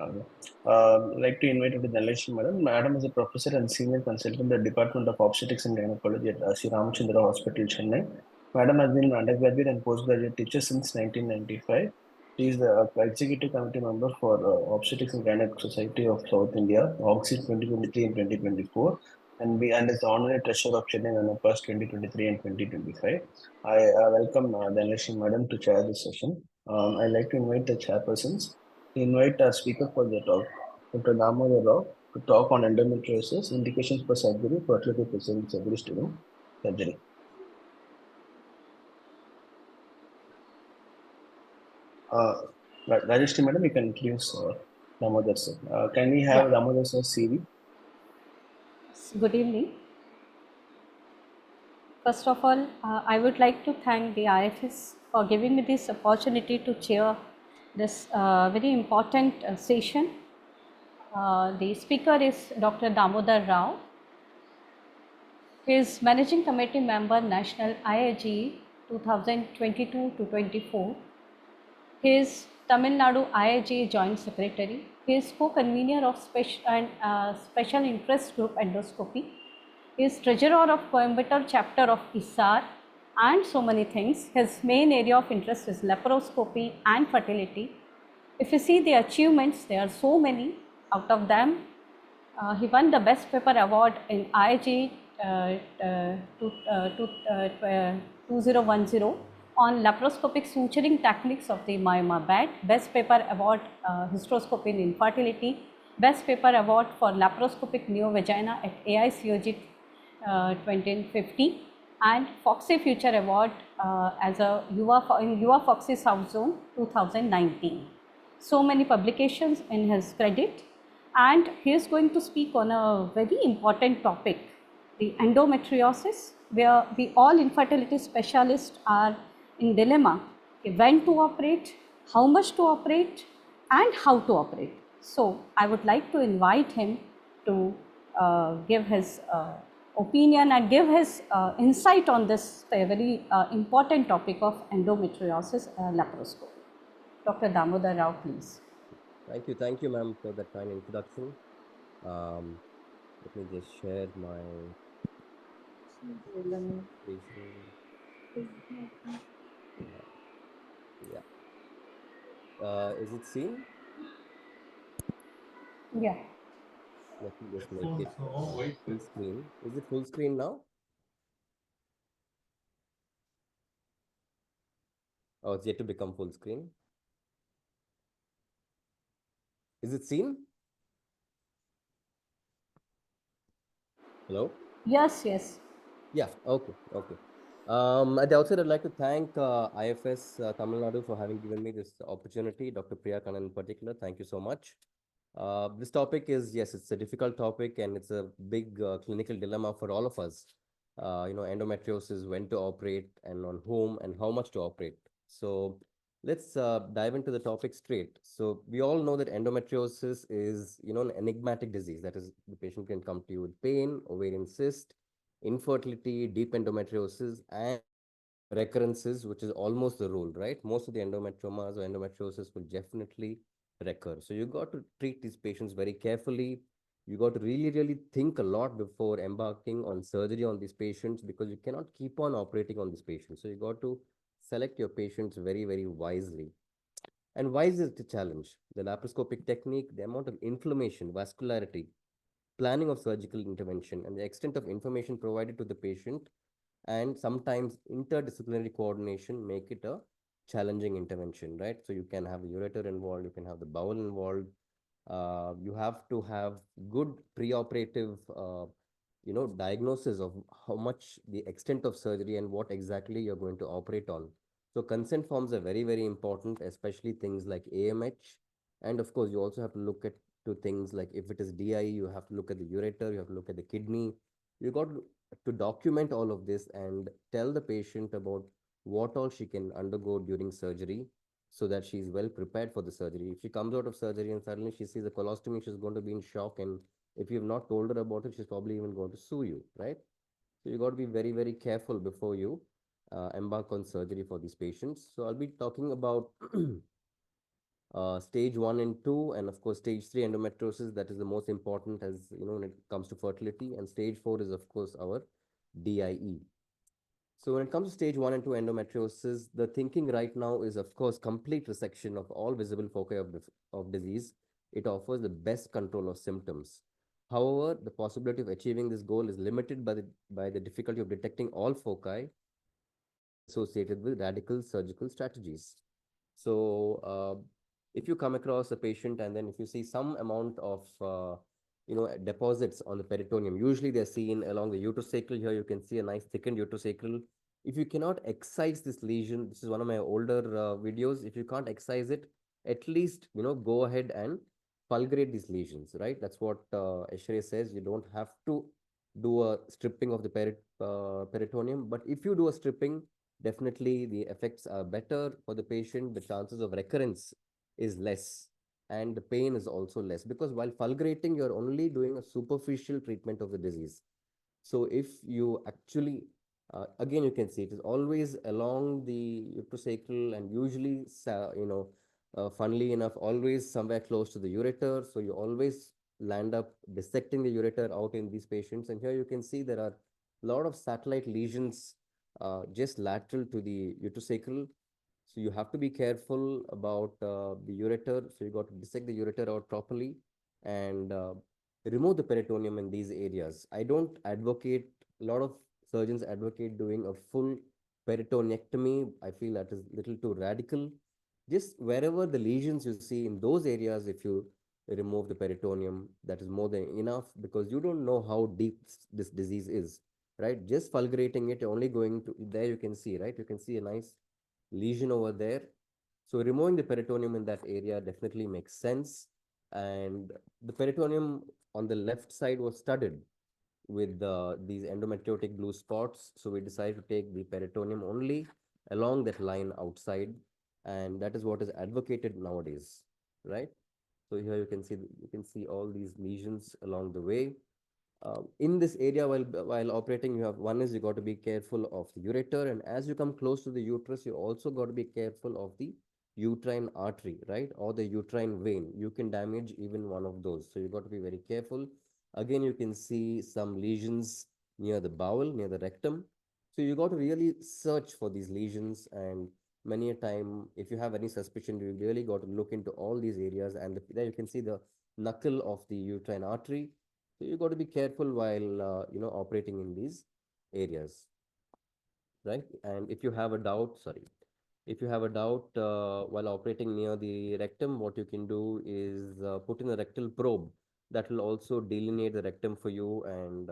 A: I'd like to invite Dr. Dhanalakshmi Madam. Madam is a professor and senior consultant at the Department of Obstetrics and Gynecology at Sri Ramachandra Hospital, Chennai. Madam has been an undergraduate and postgraduate teacher since 1995. She is the executive committee member for Obstetrics and Gynecology Society of South India, OGSIT 2023 and 2024, and is the honorary treasurer of Chennai Menopause 2023 and 2025. I welcome Dhanalakshmi Madam to chair this session. I'd like to invite the chairpersons. We invite our speaker for the talk, Dr. Damodar Rao, to talk on endometriosis, indications for surgery, fertility preserving surgeries during surgery. Rajeshri Madam, you can introduce Damodar sir. Can we have Damodar sir CV?
F: Good evening. First of all, I would like to thank the IFS for giving me this opportunity to chair this very important session. The speaker is Dr. Damodar Rao. He is Managing Committee Member, National IIG 2022 to 24. He is Tamilnadu IIG Joint Secretary. He is co-convener of Special Interest Group Endoscopy. He is treasurer of Coimbatore chapter of ISAR and so many things. His main area of interest is laparoscopy and fertility. If you see the achievements, there are so many. Out of them, he won the Best Paper Award in IIG 2010 on laparoscopic suturing techniques of the myoma bed, Best Paper Award hysteroscopy in infertility, Best Paper Award for laparoscopic neovagina at AICOG 2050, and Foxy Future Award as a Yuva Foxy South Zone 2019. So many publications in his credit, and he is going to speak on a very important topic, the endometriosis, where we all infertility specialists are in dilemma, when to operate, how much to operate, and how to operate. So I would like to invite him to give his opinion and give his insight on this very important topic of endometriosis laparoscopy. Dr. Damodar Rao, please.
G: Thank you, ma'am, for that kind introduction. Let me just share my presentation. Yeah. Is it seen?
F: Yeah.
G: Let me just make it full screen. Is it full screen now? Oh, it's yet to become full screen. Is it seen? Hello?
F: Yes, yes.
G: Yeah, okay. At the outset, I'd like to thank IFS Tamil Nadu for having given me this opportunity. Dr. Priya Kannan in particular, thank you so much. This topic is, yes, it's a difficult topic and it's a big clinical dilemma for all of us. Endometriosis, when to operate and on whom and how much to operate. So let's dive into the topic straight. So we all know that endometriosis is, an enigmatic disease. That is, the patient can come to you with pain, ovarian cyst, infertility, deep endometriosis, and recurrences, which is almost the rule, right? Most of the endometriomas or endometriosis will definitely recur. So you got to treat these patients very carefully. You got to really, really think a lot before embarking on surgery on these patients, because you cannot keep on operating on these patients. So you got to select your patients very, very wisely. And why is it a challenge? The laparoscopic technique, the amount of inflammation, vascularity, planning of surgical intervention, and the extent of information provided to the patient, and sometimes interdisciplinary coordination make it a challenging intervention, right? So you can have the ureter involved, you can have the bowel involved. You have to have good preoperative, diagnosis of how much the extent of surgery and what exactly you're going to operate on. So consent forms are very, very important, especially things like AMH. And of course, you also have to look at to things like if it is DIE, you have to look at the ureter, you have to look at the kidney. You got to document all of this and tell the patient about what all she can undergo during surgery so that she's well prepared for the surgery. If she comes out of surgery and suddenly she sees a colostomy, she's going to be in shock. And if you've not told her about it, she's probably even going to sue you, right? So you got to be very, very careful before you embark on surgery for these patients. So I'll be talking about stage 1 and 2, and of course stage 3 endometriosis. That is the most important, as you know, when it comes to fertility. And stage 4 is of course our DIE. So when it comes to stage 1 and 2 endometriosis, the thinking right now is of course complete resection of all visible foci of disease. It offers the best control of symptoms. However, the possibility of achieving this goal is limited by the difficulty of detecting all foci associated with radical surgical strategies. So if you come across a patient and then if you see some amount of deposits on the peritoneum, usually they're seen along the uterosacral. Here you can see a nice thickened uterosacral. If you cannot excise this lesion, this is one of my older videos. If you can't excise it, at least go ahead and fulgurate these lesions, right? That's what Eshrey says. You don't have to do a stripping of the peritoneum. But if you do a stripping, definitely the effects are better for the patient. The chances of recurrence is less, and the pain is also less, because while fulgurating, you're only doing a superficial treatment of the disease. So if you actually, again, you can see it is always along the uterosacral, and usually, funnily enough, always somewhere close to the ureter. So you always land up dissecting the ureter out in these patients. And here you can see there are a lot of satellite lesions just lateral to the uterosacral. So you have to be careful about the ureter. So you got to dissect the ureter out properly and remove the peritoneum in these areas. I don't advocate, a lot of surgeons advocate doing a full peritonectomy. I feel that is little too radical. Just wherever the lesions you see in those areas, if you remove the peritoneum, that is more than enough, because you don't know how deep this disease is, right? Just fulgurating it, only going to there, you can see, right? You can see a nice lesion over there. So removing the peritoneum in that area definitely makes sense. And the peritoneum on the left side was studded with these endometriotic blue spots. So we decided to take the peritoneum only along that line outside. And that is what is advocated nowadays, right? So here you can see all these lesions along the way. In this area, while operating, you have, one is you got to be careful of the ureter, and as you come close to the uterus, you also got to be careful of the uterine artery, right, or the uterine vein. You can damage even one of those, so you got to be very careful. Again, you can see some lesions near the bowel, near the rectum. So you got to really search for these lesions, and many a time, if you have any suspicion, you really got to look into all these areas. And there you can see the knuckle of the uterine artery. So you got to be careful while operating in these areas, right? And if you have a doubt, sorry, if you have a doubt while operating near the rectum, what you can do is put in a rectal probe that will also delineate the rectum for you. And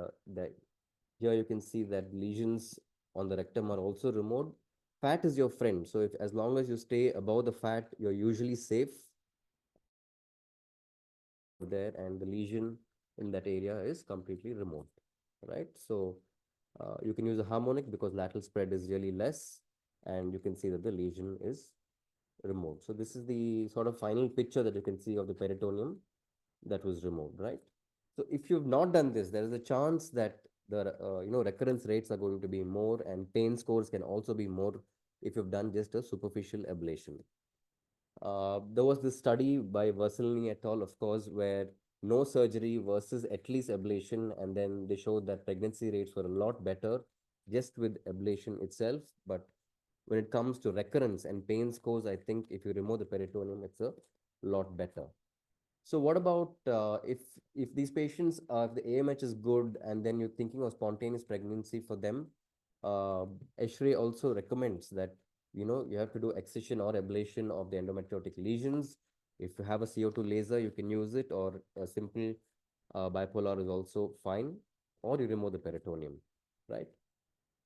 G: here you can see that lesions on the rectum are also removed. Fat is your friend. So if, as long as you stay above the fat, you're usually safe there, and the lesion in that area is completely removed, right? So you can use a harmonic because lateral spread is really less, and you can see that the lesion is removed. So this is the sort of final picture that you can see of the peritoneum that was removed, right? So if you've not done this, there is a chance that the recurrence rates are going to be more, and pain scores can also be more if you've done just a superficial ablation. There was this study by Versilny et al., of course, where no surgery versus at least ablation, and then they showed that pregnancy rates were a lot better just with ablation itself. But when it comes to recurrence and pain scores, I think if you remove the peritoneum, it's a lot better. So what about if these patients, if the AMH is good, and then you're thinking of spontaneous pregnancy for them, Eshrey also recommends that you have to do excision or ablation of the endometriotic lesions. If you have a CO2 laser, you can use it, or a simple bipolar is also fine, or you remove the peritoneum, right?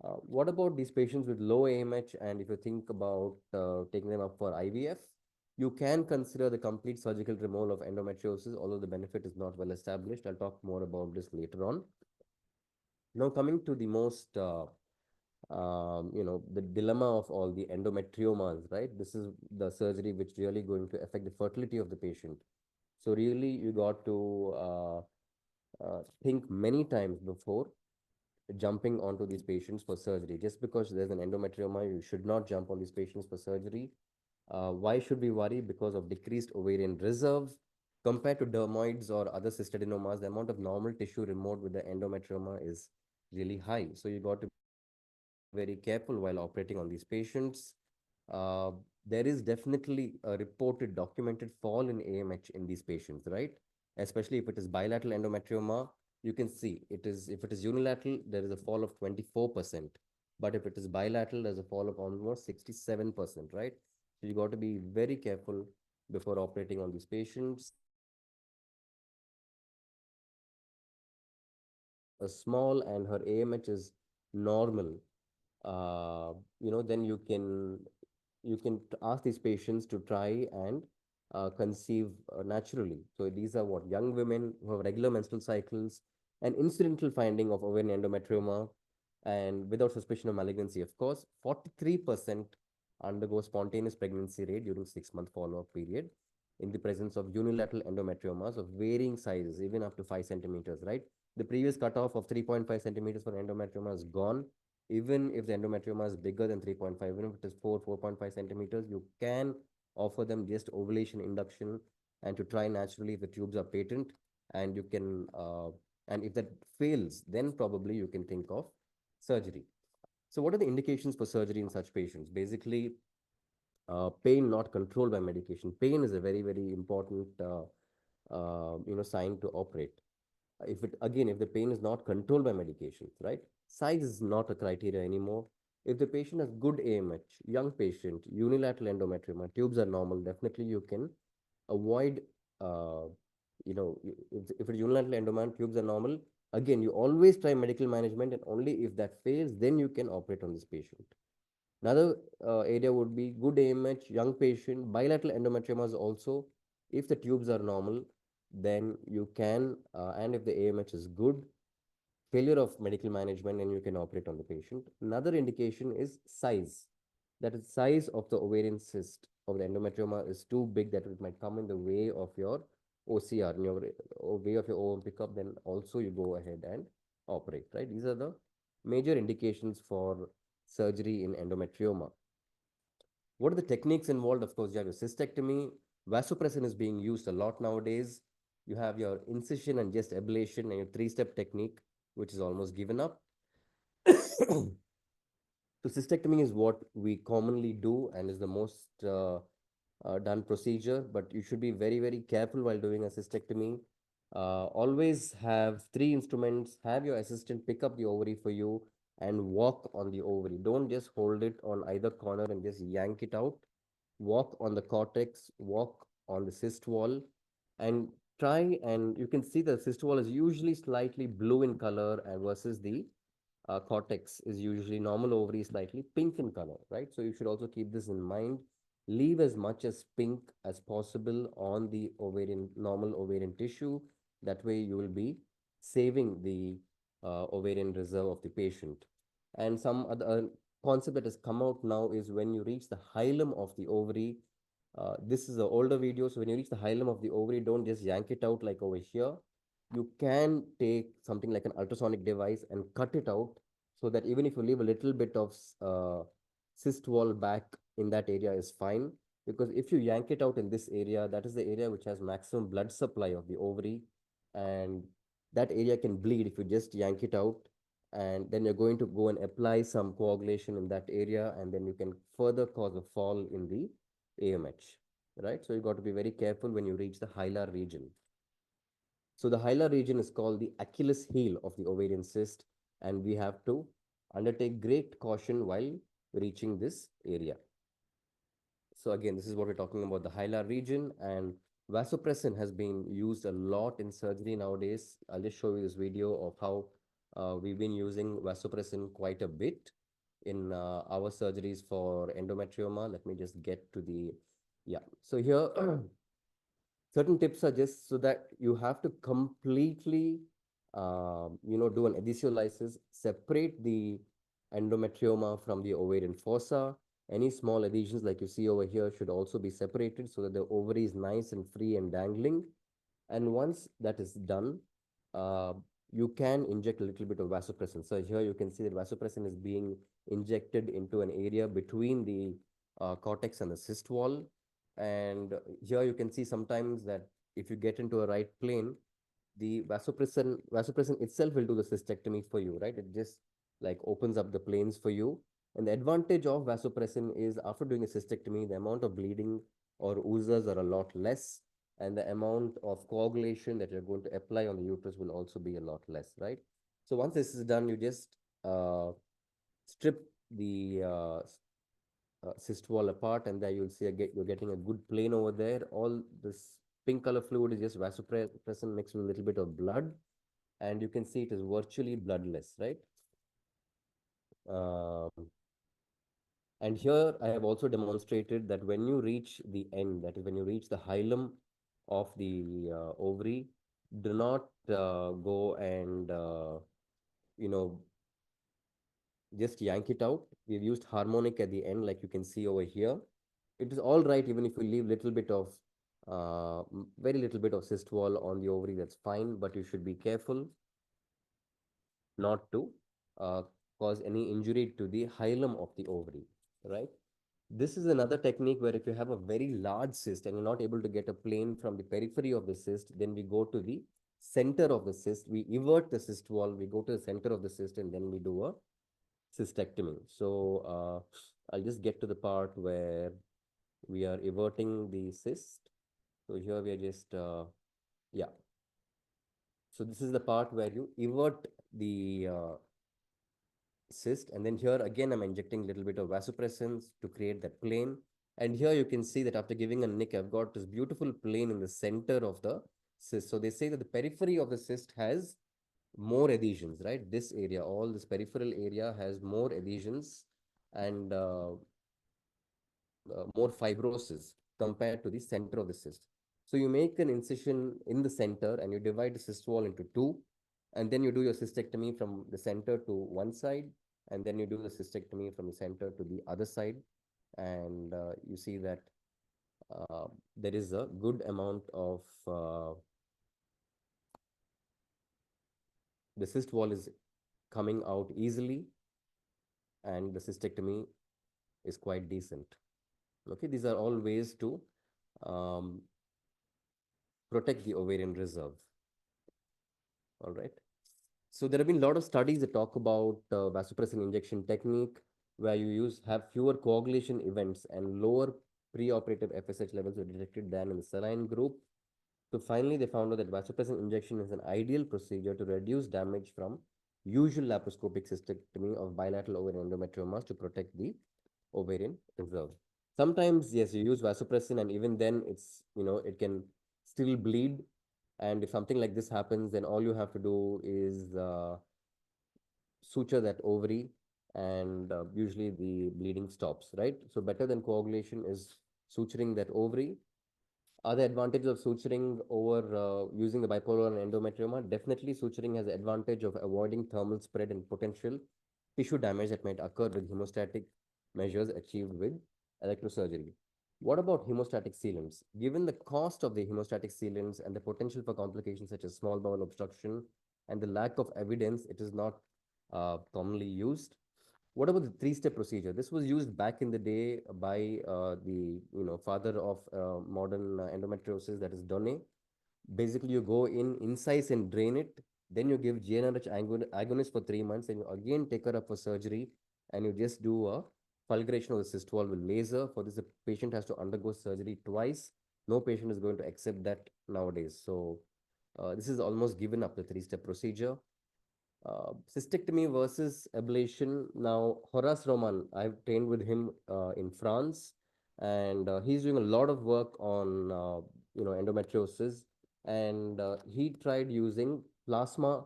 G: What about these patients with low AMH? And if you think about taking them up for IVF, you can consider the complete surgical removal of endometriosis, although the benefit is not well established. I'll talk more about this later on. Now, coming to the most, the dilemma of all the endometriomas, right? This is the surgery which really going to affect the fertility of the patient. So really, you got to think many times before jumping onto these patients for surgery. Just because there's an endometrioma, you should not jump on these patients for surgery. Why should we worry? Because of decreased ovarian reserve. Compared to dermoids or other cystadenomas, the amount of normal tissue removed with the endometrioma is really high. So you got to be very careful while operating on these patients. Uh, there is definitely a reported documented fall in AMH in these patients, right? Especially if it is bilateral endometrioma, you can see if it is unilateral, there is a fall of 24%. But if it is bilateral, there's a fall of almost 67%, right? So you got to be very careful before operating on these patients. A small and her AMH is normal, then you can ask these patients to try and conceive naturally. So these are what young women who have regular menstrual cycles, An incidental finding of ovarian endometrioma and without suspicion of malignancy, of course, 43% undergo spontaneous pregnancy rate during 6-month follow-up period in the presence of unilateral endometriomas of varying sizes, even up to 5 centimeters, right? The previous cutoff of 3.5 centimeters for endometrioma is gone. Even if the endometrioma is bigger than 3.5, even if it is 4.5 centimeters, you can offer them just ovulation induction and to try naturally if the tubes are patent, and you can and if that fails, then probably you can think of surgery. So what are the indications for surgery in such patients? Basically, pain not controlled by medication. Pain is a very, very important sign to operate. If it again, if the pain is not controlled by medications, right? Size is not a criteria anymore. If the patient has good AMH, young patient, unilateral endometrioma, tubes are normal, definitely you can avoid, if it's unilateral endometrioma, tubes are normal. Again, you always try medical management, and only if that fails, then you can operate on this patient. Another area would be good AMH, young patient, bilateral endometriomas also. If the tubes are normal, then you can, and if the AMH is good, failure of medical management, and you can operate on the patient. Another indication is size. That is, size of the ovarian cyst of the endometrioma is too big that it might come in the way of your OCR, in your way of your ovum pickup, then also you go ahead and operate, right? These are the major indications for surgery in endometrioma. What are the techniques involved? Of course, you have your cystectomy. Vasopressin is being used a lot nowadays. You have your incision and just ablation and your 3-step technique, which is almost given up. So cystectomy is what we commonly do and is the most done procedure, but you should be very, very careful while doing a cystectomy. Always have 3 instruments. Have your assistant pick up the ovary for you and walk on the ovary. Don't just hold it on either corner and just yank it out. Walk on the cortex, walk on the cyst wall, and try, and you can see the cyst wall is usually slightly blue in color and versus the cortex is usually normal ovary slightly pink in color, right? So you should also keep this in mind. Leave as much as pink as possible on the ovarian, normal ovarian tissue. That way you will be saving the ovarian reserve of the patient. And some other concept that has come out now is when you reach the hilum of the ovary, this is an older video. So when you reach the hilum of the ovary, don't just yank it out like over here. You can take something like an ultrasonic device and cut it out so that even if you leave a little bit of cyst wall back in that area is fine. Because if you yank it out in this area, that is the area which has maximum blood supply of the ovary. And that area can bleed if you just yank it out. And then you're going to go and apply some coagulation in that area. And then you can further cause a fall in the AMH, right? So you got to be very careful when you reach the hilar region. So the hilar region is called the Achilles heel of the ovarian cyst, and we have to undertake great caution while reaching this area. So again, this is what we're talking about, the hilar region, and vasopressin has been used a lot in surgery nowadays. I'll just show you this video of how we've been using vasopressin quite a bit in our surgeries for endometrioma. Let me just get to the, yeah. So here, certain tips are just so that you have to completely, do an adhesiolysis, separate the endometrioma from the ovarian fossa. Any small adhesions like you see over here should also be separated so that the ovary is nice and free and dangling. And once that is done, uh, you can inject a little bit of vasopressin. So here you can see that vasopressin is being injected into an area between the cortex and the cyst wall. And here you can see sometimes that if you get into a right plane, the vasopressin itself will do the cystectomy for you, right? It just like opens up the planes for you. And the advantage of vasopressin is after doing a cystectomy, the amount of bleeding or oozes are a lot less, and the amount of coagulation that you're going to apply on the uterus will also be a lot less, right? So once this is done, you just strip the cyst wall apart, and there you'll see you're getting a good plane over there. All this pink color fluid is just vasopressin mixed with a little bit of blood, and you can see it is virtually bloodless, right? And here I have also demonstrated that when you reach the end, that is when you reach the hilum of the ovary, do not go and, you know, just yank it out. We've used harmonic at the end, like you can see over here. It is all right, even if you leave little bit of, very little bit of cyst wall on the ovary, that's fine, but you should be careful not to uh, cause any injury to the hilum of the ovary, right? This is another technique where if you have a very large cyst and you're not able to get a plane from the periphery of the cyst, then we go to the center of the cyst. We invert the cyst wall, we go to the center of the cyst, and then we do a cystectomy. So I'll just get to the part where we are everting the cyst. So here we are just, yeah. So this is the part where you invert the cyst. And then here again, I'm injecting a little bit of vasopressins to create that plane. And here you can see that after giving a nick, I've got this beautiful plane in the center of the cyst. So they say that the periphery of the cyst has more adhesions, right? This area, all this peripheral area has more adhesions and more fibrosis compared to the center of the cyst. So you make an incision in the center and you divide the cyst wall into two, and then you do your cystectomy from the center to one side, and then you do the cystectomy from the center to the other side. And you see that there is a good amount of the cyst wall is coming out easily, and the cystectomy is quite decent. Okay, these are all ways to um, protect the ovarian reserve. All right. So there have been a lot of studies that talk about vasopressin injection technique where you have fewer coagulation events and lower preoperative FSH levels were detected than in the saline group. So finally, they found out that vasopressin injection is an ideal procedure to reduce damage from usual laparoscopic cystectomy of bilateral ovarian endometriomas to protect the ovarian reserve. Sometimes, yes, you use vasopressin, and even then, it can still bleed. And if something like this happens, then all you have to do is suture that ovary, and usually the bleeding stops, right? So better than coagulation is suturing that ovary. Other advantages of suturing over using the bipolar and endometrioma? Definitely, suturing has the advantage of avoiding thermal spread and potential tissue damage that might occur with hemostatic measures achieved with electrosurgery. What about hemostatic sealants? Given the cost of the hemostatic sealants and the potential for complications such as small bowel obstruction and the lack of evidence, it is not commonly used. What about the three-step procedure? This was used back in the day by the father of modern endometriosis, that is Donne. Basically, you go in, incise and drain it. Then you give GnRH agonist for 3 months, and you again take her up for surgery, and you just do a fulguration of the cyst wall with laser. For this, the patient has to undergo surgery twice. No patient is going to accept that nowadays. So this is almost given up, the three-step procedure. Cystectomy versus ablation. Now, Horace Roman, I've trained with him in France, and he's doing a lot of work on endometriosis, and he tried using plasma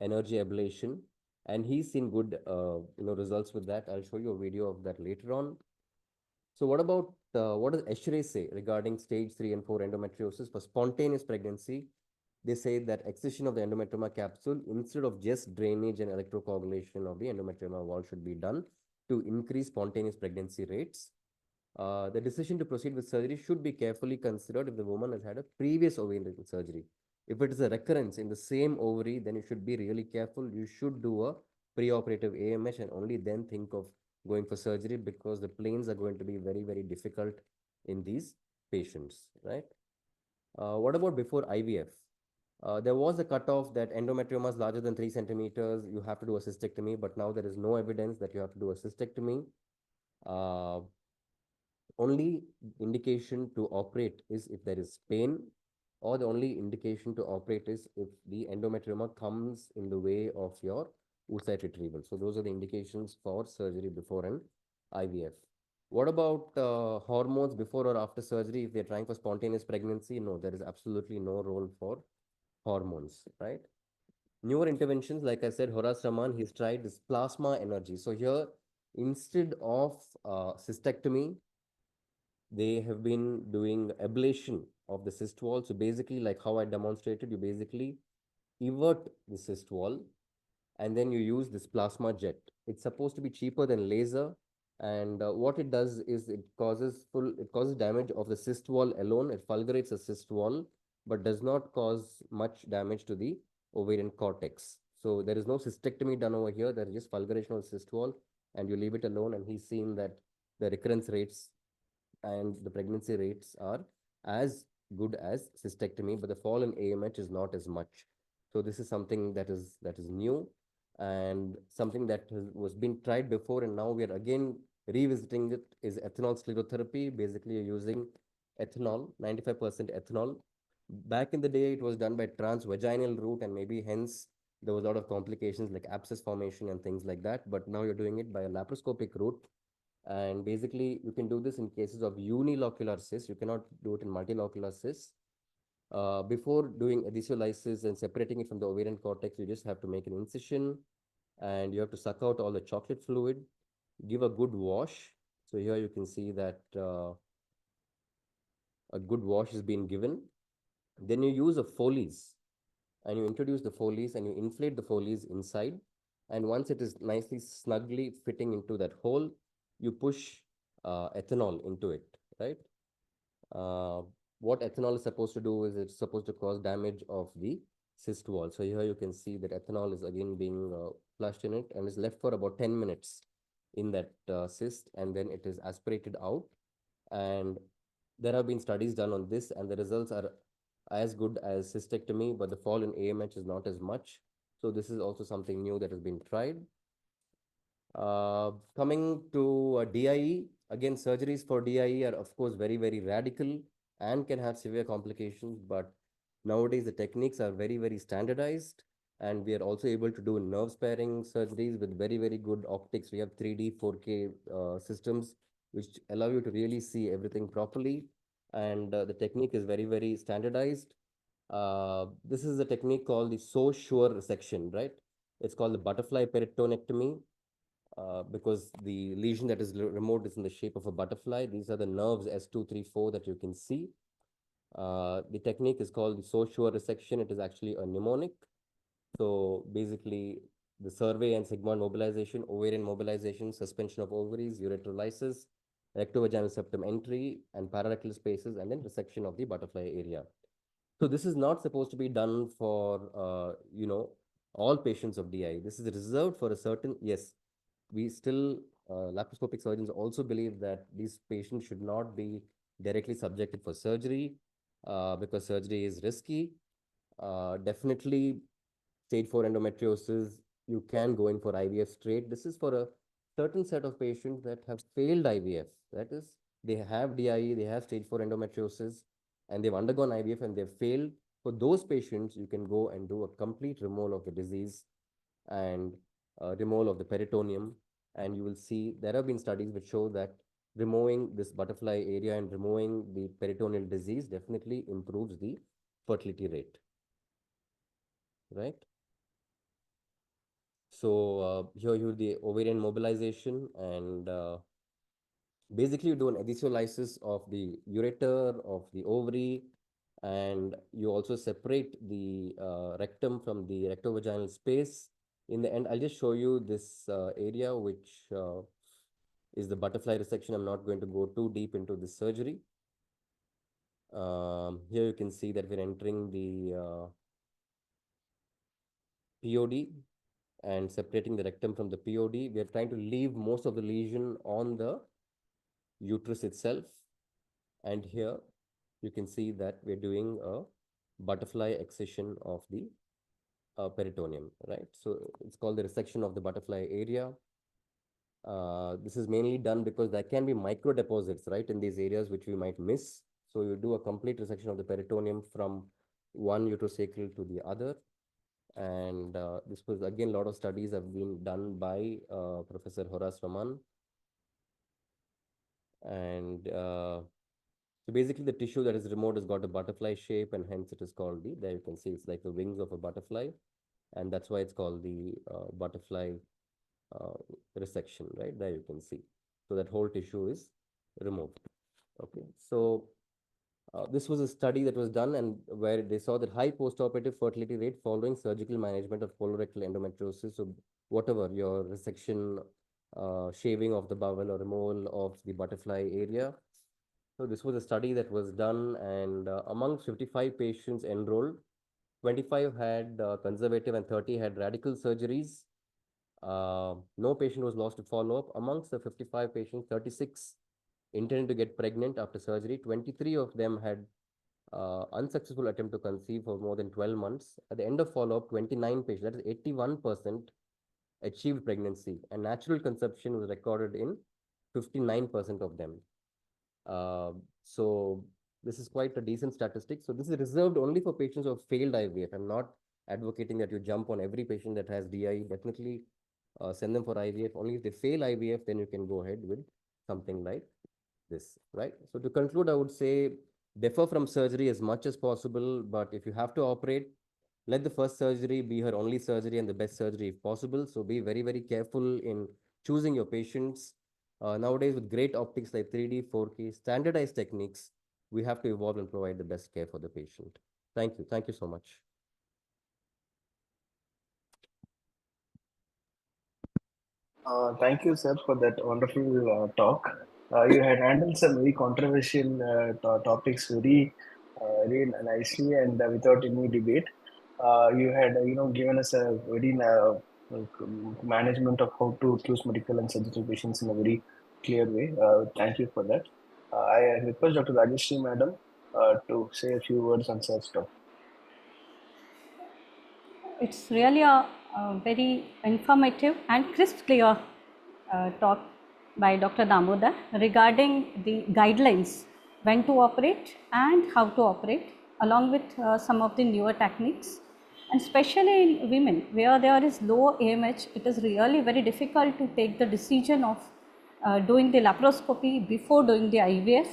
G: energy ablation, and he's seen good results with that. I'll show you a video of that later on. So what does Escher say regarding stage 3 and 4 endometriosis for spontaneous pregnancy? They say that excision of the endometrioma capsule instead of just drainage and electrocoagulation of the endometrioma wall should be done to increase spontaneous pregnancy rates. The decision to proceed with surgery should be carefully considered if the woman has had a previous ovarian surgery. If it is a recurrence in the same ovary, then you should be really careful. You should do a preoperative AMH and only then think of going for surgery, because the planes are going to be very, very difficult in these patients, right? What about before IVF? There was a cutoff that endometriomas larger than 3 centimeters, you have to do a cystectomy, but now there is no evidence that you have to do a cystectomy. Only indication to operate is if there is pain, or the only indication to operate is if the endometrioma comes in the way of your oocyte retrieval. So those are the indications for surgery before an IVF. What about hormones before or after surgery if they're trying for spontaneous pregnancy? No, there is absolutely no role for hormones, right? Newer interventions, like I said, Horace Raman, he's tried this plasma energy. So here, instead of cystectomy, they have been doing ablation of the cyst wall. So basically, like how I demonstrated, you basically evert the cyst wall and then you use this plasma jet. It's supposed to be cheaper than laser. And what it does is it causes damage of the cyst wall alone. It fulgurates the cyst wall, but does not cause much damage to the ovarian cortex. So there is no cystectomy done over here. There is just fulguration of the cyst wall, and you leave it alone. And he's seen that the recurrence rates and the pregnancy rates are as good as cystectomy, but the fall in AMH is not as much. So this is something that is new and something that was been tried before, and now we are again revisiting it. Is ethanol sclerotherapy. Basically, you're using ethanol, 95% ethanol. Back in the day, it was done by transvaginal route, and maybe hence there was a lot of complications like abscess formation and things like that. But now you're doing it by a laparoscopic route, and basically, you can do this in cases of unilocular cysts. You cannot do it in multilocular cysts. Before doing adhesiolysis and separating it from the ovarian cortex, you just have to make an incision and you have to suck out all the chocolate fluid, give a good wash. So here you can see that a good wash is being given. Then you use a Foley's and you introduce the Foley's and you inflate the Foley's inside. And once it is nicely snugly fitting into that hole, you push ethanol into it, right? Uh, what ethanol is supposed to do is it's supposed to cause damage of the cyst wall. So here you can see that ethanol is again being flushed in it and is left for about 10 minutes in that cyst, and then it is aspirated out. And there have been studies done on this, and the results are as good as cystectomy, but the fall in AMH is not as much. So this is also something new that has been tried. Coming to DIE, again, surgeries for DIE are, of course, very, very radical and can have severe complications. But nowadays, the techniques are very, very standardized. And we are also able to do nerve sparing surgeries with very, very good optics. We have 3D, 4K systems, which allow you to really see everything properly. And the technique is very, very standardized. This is a technique called the so sure resection, right? It's called the butterfly peritonectomy. Because the lesion that is removed is in the shape of a butterfly. These are the nerves S2, 3, 4 that you can see. The technique is called the so-sure resection. It is actually a mnemonic. So basically, the survey and sigmoid mobilization, ovarian mobilization, suspension of ovaries, ureterolysis, rectovaginal septum entry, and pararectal spaces, and then resection of the butterfly area. So this is not supposed to be done for, all patients of DI. This is reserved for a certain, yes, we still, laparoscopic surgeons also believe that these patients should not be directly subjected for surgery because surgery is risky. Definitely, stage 4 endometriosis, you can go in for IVF straight. This is for a certain set of patients that have failed IVF. That is, they have DIE, they have stage 4 endometriosis, and they've undergone IVF and they've failed. For those patients, you can go and do a complete removal of the disease and removal of the peritoneum. And you will see there have been studies which show that removing this butterfly area and removing the peritoneal disease definitely improves the fertility rate, right? So here you have the ovarian mobilization, and basically you do an adhesiolysis of the ureter, of the ovary, and you also separate the rectum from the rectovaginal space. In the end, I'll just show you this area, which is the butterfly resection. I'm not going to go too deep into this surgery. Here you can see that we're entering the POD and separating the rectum from the POD. We are trying to leave most of the lesion on the uterus itself. And here you can see that we're doing a butterfly excision of the peritoneum, right? So it's called the resection of the butterfly area. This is mainly done because there can be micro deposits, right, in these areas which we might miss. So you do a complete resection of the peritoneum from one uterosacral to the other. And this was, again, a lot of studies have been done by Professor Horace Raman. And so basically the tissue that is removed has got a butterfly shape, and hence it is called there you can see it's like the wings of a butterfly. And that's why it's called the butterfly resection, right? There you can see. So that whole tissue is removed. Okay. So This was a study that was done and where they saw that high postoperative fertility rate following surgical management of colorectal endometriosis. So whatever your resection, shaving of the bowel or removal of the butterfly area. So this was a study that was done, and among 55 patients enrolled, 25 had conservative and 30 had radical surgeries. No patient was lost to follow-up. Amongst the 55 patients, 36 intended to get pregnant after surgery. 23 of them had unsuccessful attempt to conceive for more than 12 months. At the end of follow-up, 29 patients, that is 81%, achieved pregnancy, and natural conception was recorded in 59% of them. So this is quite a decent statistic. So this is reserved only for patients who have failed IVF. I'm not advocating that you jump on every patient that has DI. Definitely send them for IVF. Only if they fail IVF, then you can go ahead with something like this, right? So to conclude, I would say defer from surgery as much as possible. But if you have to operate, let the first surgery be her only surgery and the best surgery if possible. So be very, very careful in choosing your patients. Nowadays, with great optics like 3D, 4K, standardized techniques, we have to evolve and provide the best care for the patient. Thank you. Thank you so much.
A: Thank you, sir, for that wonderful talk. You had handled some very controversial topics very nicely and without any debate. You had, given us a very management of how to choose medical and surgical patients in a very clear way. Thank you for that. I request Dr. Rajeshri, madam, to say a few words on such talk.
F: It's really a very informative and crisp clear talk by Dr. Damodar regarding the guidelines when to operate and how to operate, along with some of the newer techniques. And especially in women where there is low AMH, it is really very difficult to take the decision of doing the laparoscopy before doing the IVF.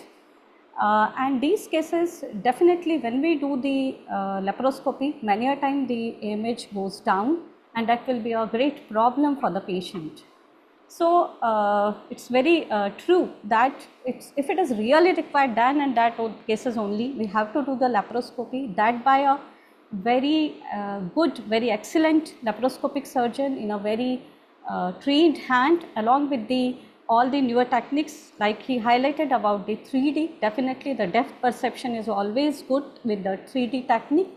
F: And these cases, definitely when we do the laparoscopy, many a time the AMH goes down, and that will be a great problem for the patient. So it's very true that if it is really required then and that cases only, we have to do the laparoscopy, that by a very good, very excellent laparoscopic surgeon in a very trained hand, along with the all the newer techniques like he highlighted about the 3D. Definitely the depth perception is always good with the 3D technique,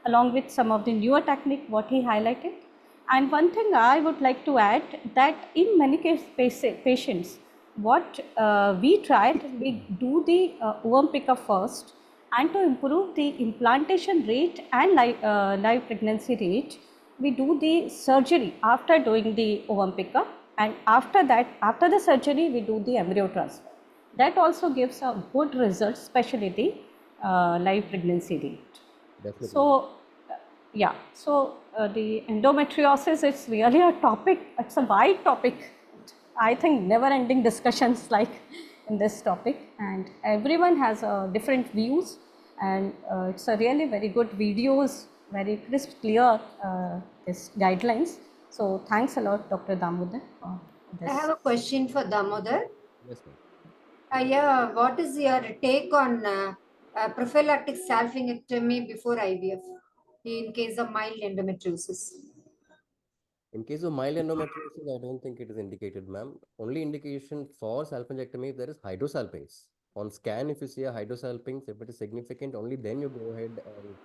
F: along with some of the newer technique what he highlighted. And one thing I would like to add, that in many patients, what we tried, we do the ovum picker first, and to improve the implantation rate and live pregnancy rate, we do the surgery after doing the ovum picker, and after that, after the surgery, we do the embryo transfer. That also gives a good result, especially the live pregnancy rate.
G: Definitely.
F: So yeah, so the endometriosis is really a topic, it's a wide topic. I think never ending discussions like in this topic, and everyone has different views, and it's a really very good videos, very crisp, clear this guidelines. So thanks a lot, Dr. Damodar, for this.
E: I have a question for Damodar.
G: Yes, ma'am.
E: Yeah, what is your take on prophylactic salpingectomy before IVF in case of mild endometriosis?
G: In case of mild endometriosis, I don't think it is indicated, ma'am. Only indication for salpingectomy if there is hydrosalpinx. On scan, if you see a hydrosalpinx, if it is significant, only then you go ahead and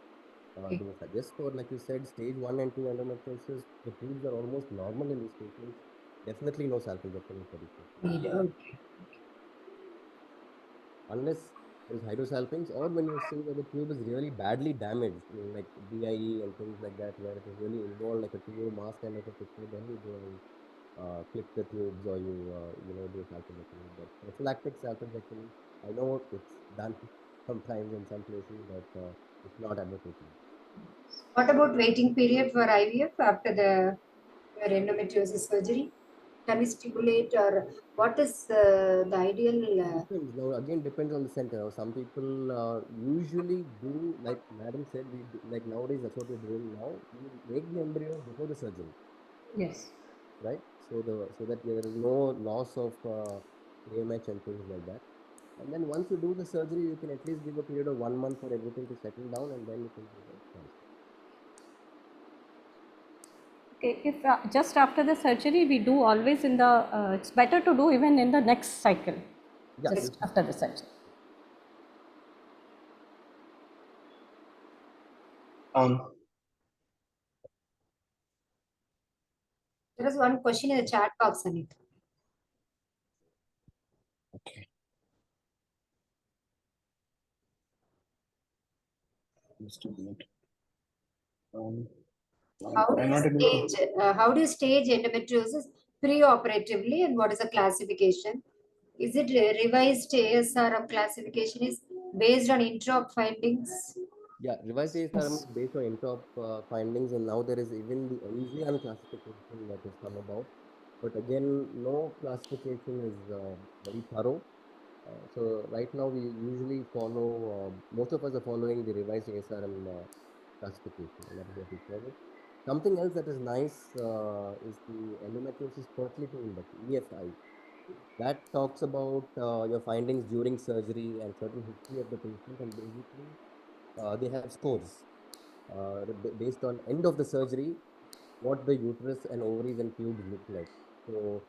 G: do a just for, like you said, stage 1 and 2 endometriosis, the tubes are almost normal in these patients. Definitely no salpingectomy for these patients.
E: Yeah.
G: Unless there is hydrosalpinx, or when you see that the tube is really badly damaged, like DIE and things like that, where it is really involved, like a tumor mass kind of a picture, then you go and clip the tubes, or you do salpingectomy. But prophylactic salpingectomy, I know it's done sometimes in some places, but it's not advocated.
E: What about waiting period for IVF after your endometriosis surgery? Can we stipulate, or what is the ideal?
G: Depends. Now, again, depends on the center. Now, some people usually do, like Madam said, we do, like nowadays, that's what we're doing now. We make the embryo before the surgery,
F: Yes.
G: right? So that there is no loss of AMH and things like that. And then once you do the surgery, you can at least give a period of 1 month for everything to settle down, and then you can do the transfer.
F: Okay, if just after the surgery, we do always in the, it's better to do even in the next cycle,
G: Yeah,
F: just after the surgery.
E: There is one question in the chat box, Anit.
A: Okay. Just a minute. I'm not able to.
E: How do you stage endometriosis pre-operatively, and what is the classification? Is it revised ASR of classification is based on intra-op findings?
G: Yeah, revised ASRM is based on intra findings, and now there is even the NZN classification that has come about. But again, no classification is very thorough. So right now we usually follow, most of us are following the revised ASRM classification, and that is what we follow. Something else that is nice is the endometriosis fertility index, EFI. That talks about your findings during surgery and certain history of the patient, and basically they have scores based on end of the surgery, what the uterus and ovaries and tubes look like. So,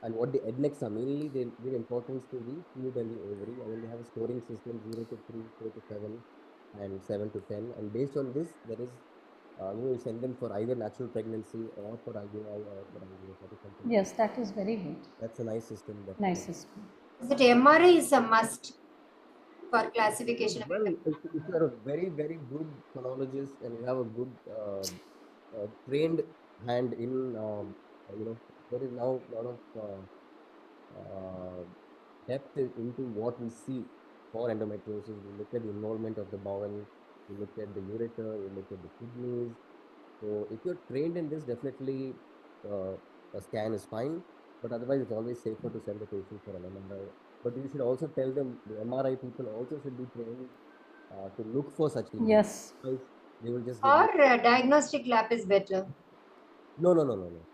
G: and what the ednex are. Mainly, they give importance to the tube and the ovary, and then they have a scoring system 0 to 3, 4 to 7, and 7 to 10. And based on this, there is, you send them for either natural pregnancy or for IUI or for IVF. That is something.
F: Yes, that is very good.
G: That's a nice system.
F: Nice system.
E: Is it MRI is a must for classification?
G: Well, if you are a very, very good phonologist and you have a good trained hand in, there is now a lot of depth into what we see for endometriosis. We look at the involvement of the bowel, we look at the ureter, we look at the kidneys. So if you're trained in this, definitely a scan is fine. But otherwise, it's always safer to send the patient for an MRI. But you should also tell them the MRI people also should be trained to look for such lesions.
F: Yes.
G: Otherwise, they will just
E: Or diagnostic lab is better?
G: No.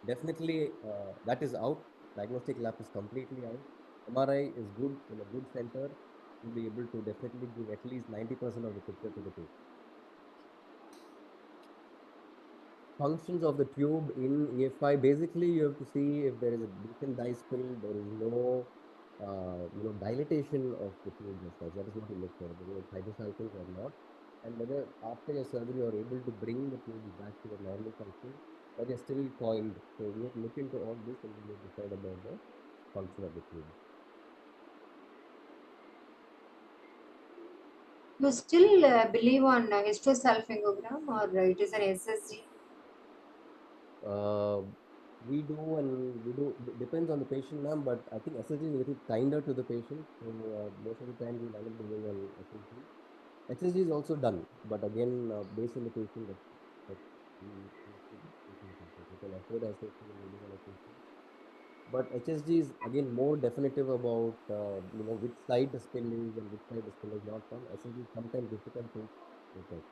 G: Definitely, that is out. Diagnostic lab is completely out. MRI is good in a good center. You'll be able to definitely give at least 90% of the picture to the patient. Functions of the tube in EFI, basically you have to see if there is a decent dye spill, there is no dilatation of the tube as such. That is what you look for, whether it's hydrosalpingo or not, and whether after your surgery you are able to bring the tube back to the normal function or they're still coiled. So we have to look into all this and then we decide about the function of the tube.
E: You still believe on hysterosalpingogram, or it is an SSG?
G: We do, and we do, depends on the patient, ma'am, but I think SSG is a little kinder to the patient. So most of the time we end up doing an SSG. SSG is also done, but again, based on the patient, that we can afford SSG and we do an SSG. But HSG is again more definitive about which side the spill is and which side the spill is not from. SSG is sometimes difficult to look at.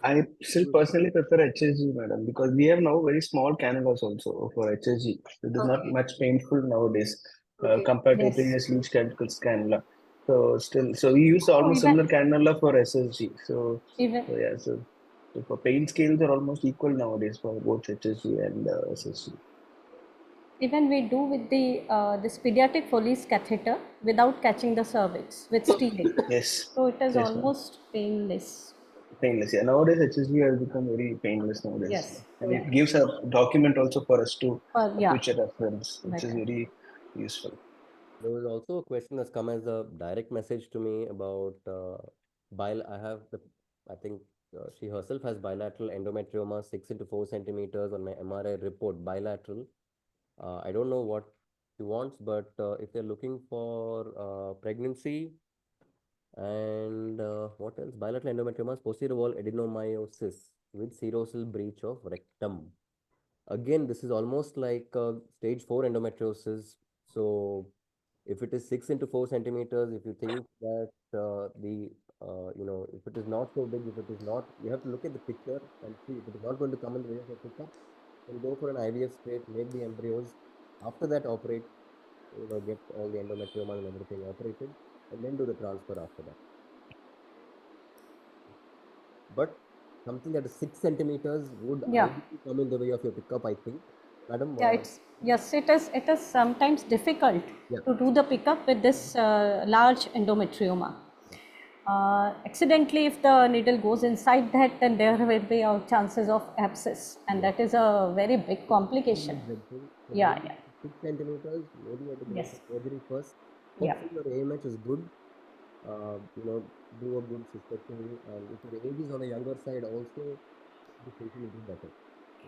A: I still personally prefer HSG, madam, because we have now very small cannulas also for HSG. It is not much painful nowadays compared to previous huge cannula. So we use almost similar cannula for SSG. So for pain scales are almost equal nowadays for both HSG and SSG.
F: Even we do with the this pediatric Foley's catheter without catching the cervix with stealing.
A: Yes.
F: So it is almost painless.
A: Painless, yeah. Nowadays, HSG has become very painless nowadays.
F: Yes.
A: And it gives a document also for us to future reference, which is very useful.
G: There was also a question that's come as a direct message to me about I think she herself has bilateral endometrioma, 6 into 4 centimeters on my MRI report, bilateral. I don't know what she wants, but if they're looking for pregnancy and what else? Bilateral endometrioma, posterior wall adenomyosis with serosal breach of rectum. Again, this is almost like stage 4 endometriosis. So if it is 6 into 4 centimeters, if you think that if it is not so big, if it is not, you have to look at the picture and see if it is not going to come in the way of a pickup, then go for an IVF straight, make the embryos. After that, operate. get all the endometrioma and everything operated, and then do the transfer after that. But something at 6 centimeters would ideally come in the way of your pickup, I think. Madam?
F: Yeah, yes, it is sometimes difficult to do the pickup with this large endometrioma. Accidentally, if the needle goes inside that, then there will be chances of abscess, and that is a very big complication. Yeah.
G: 6 centimeters, maybe you have to go for surgery first.
F: Yeah.
G: Hopefully your AMH is good. Do a good cystectomy, and if your age is on the younger side also, the patient will do better.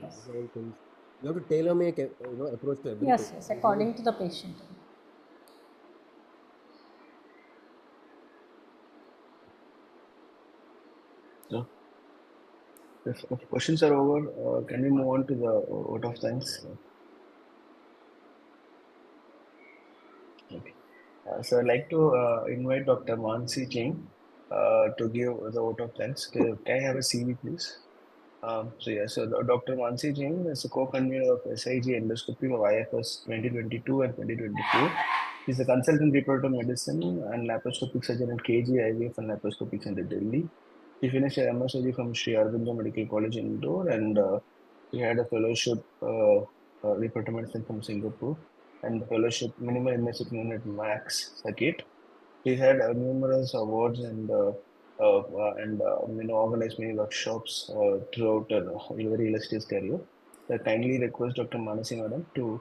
G: These are all things. You have to tailor make approach to every patient.
F: Yes, according to the patient.
A: So, if questions are over, can we move on to the vote of thanks? Okay. So I'd like to invite Dr. Mansi Ching to give the vote of thanks. Can I have a CV, please? So Dr. Mansi Ching is a co-convener of SIG-Endoscopy of IFS 2022 and 2024. He's a consultant reproductive medicine and laparoscopic surgeon at KG IVF and Laparoscopic Center, Delhi. He finished a MSc from Sri Aurobindo Medical College in Indore, and he had a fellowship reproductive medicine from Singapore and fellowship minimal invasive unit Max Circuit. He had numerous awards and organized many workshops throughout a very illustrious career. I kindly request Dr. Manasi Madam to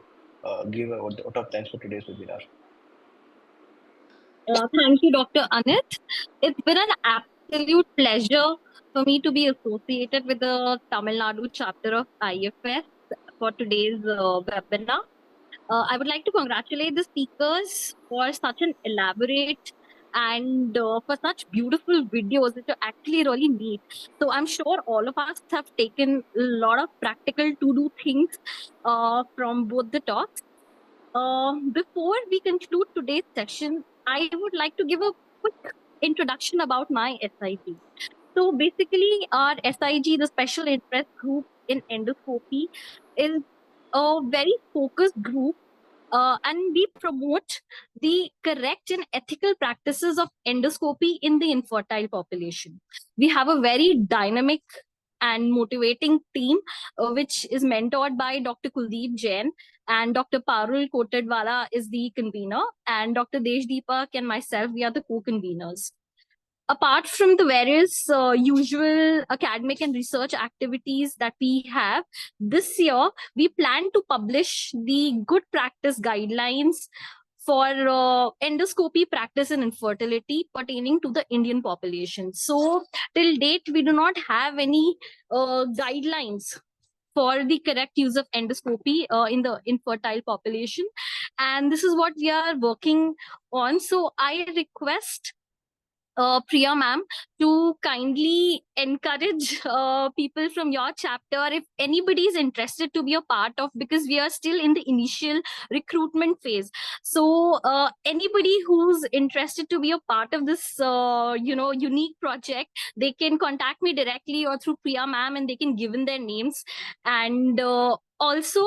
A: give a vote of thanks for today's webinar.
H: Thank you, Dr. Anit. It's been an absolute pleasure for me to be associated with the Tamilnadu chapter of IFS for today's webinar. I would like to congratulate the speakers for such an elaborate and for such beautiful videos which are actually really neat. So I'm sure all of us have taken a lot of practical to-do things from both the talks. Before we conclude today's session, I would like to give a quick introduction about my SIG. So basically, our SIG, the Special Interest Group in Endoscopy, is a very focused group, and we promote the correct and ethical practices of endoscopy in the infertile population. We have a very dynamic and motivating team, which is mentored by Dr. Kuldeep Jain, and Dr. Parul Kotadwala is the convener, and Dr. Deshdeepak and myself, we are the co-conveners. Apart from the various usual academic and research activities that we have, this year we plan to publish the good practice guidelines for endoscopy practice and infertility pertaining to the Indian population. So till date, we do not have any guidelines for the correct use of endoscopy in the infertile population. And this is what we are working on. So I request Priya ma'am to kindly encourage people from your chapter, if anybody is interested to be a part of, because we are still in the initial recruitment phase. So anybody who's interested to be a part of this unique project, they can contact me directly or through Priya ma'am, and they can give in their names. And also,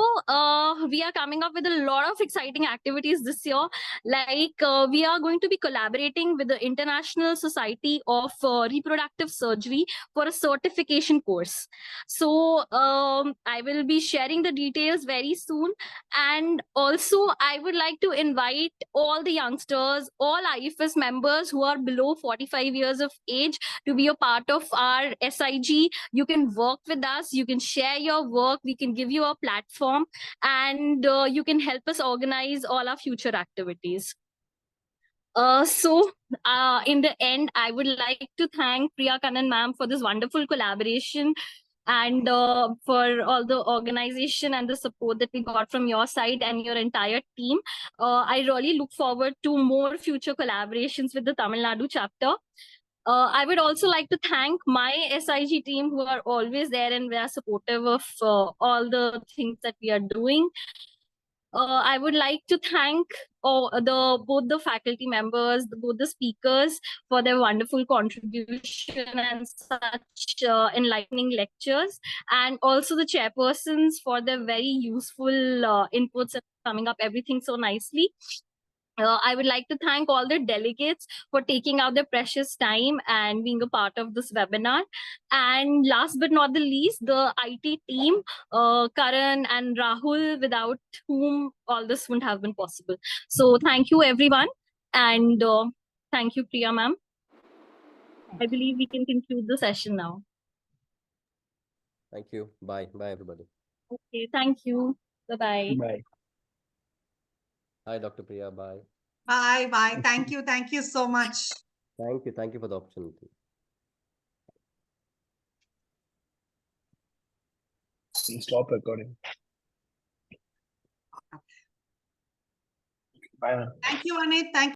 H: we are coming up with a lot of exciting activities this year. Like we are going to be collaborating with the International Society of Reproductive Surgery for a certification course. So I will be sharing the details very soon. And also, I would like to invite all the youngsters, all IFS members who are below 45 years of age to be a part of our SIG. You can work with us, you can share your work, we can give you a platform, and you can help us organize all our future activities. In the end, I would like to thank Priya Kannan ma'am for this wonderful collaboration, and for all the organization and the support that we got from your side and your entire team. I really look forward to more future collaborations with the Tamil Nadu chapter. I would also like to thank my SIG team, who are always there and they are supportive of all the things that we are doing. I would like to thank both the faculty members, both the speakers for their wonderful contribution and such enlightening lectures, and also the chairpersons for their very useful inputs and summing up everything so nicely. I would like to thank all the delegates for taking out their precious time and being a part of this webinar. And last but not the least, the IT team, Karan and Rahul, without whom all this wouldn't have been possible. So thank you, everyone. And thank you, Priya ma'am. I believe we can conclude the session now.
G: Thank you. Bye. Bye, everybody.
H: Okay, thank you. Bye-bye.
A: Bye.
G: Hi, Dr. Priya. Bye.
B: Bye, bye. Thank you. Thank you so much.
G: Thank you. Thank you for the opportunity.
A: Stop recording. Bye.
B: Thank you, Anit. Thank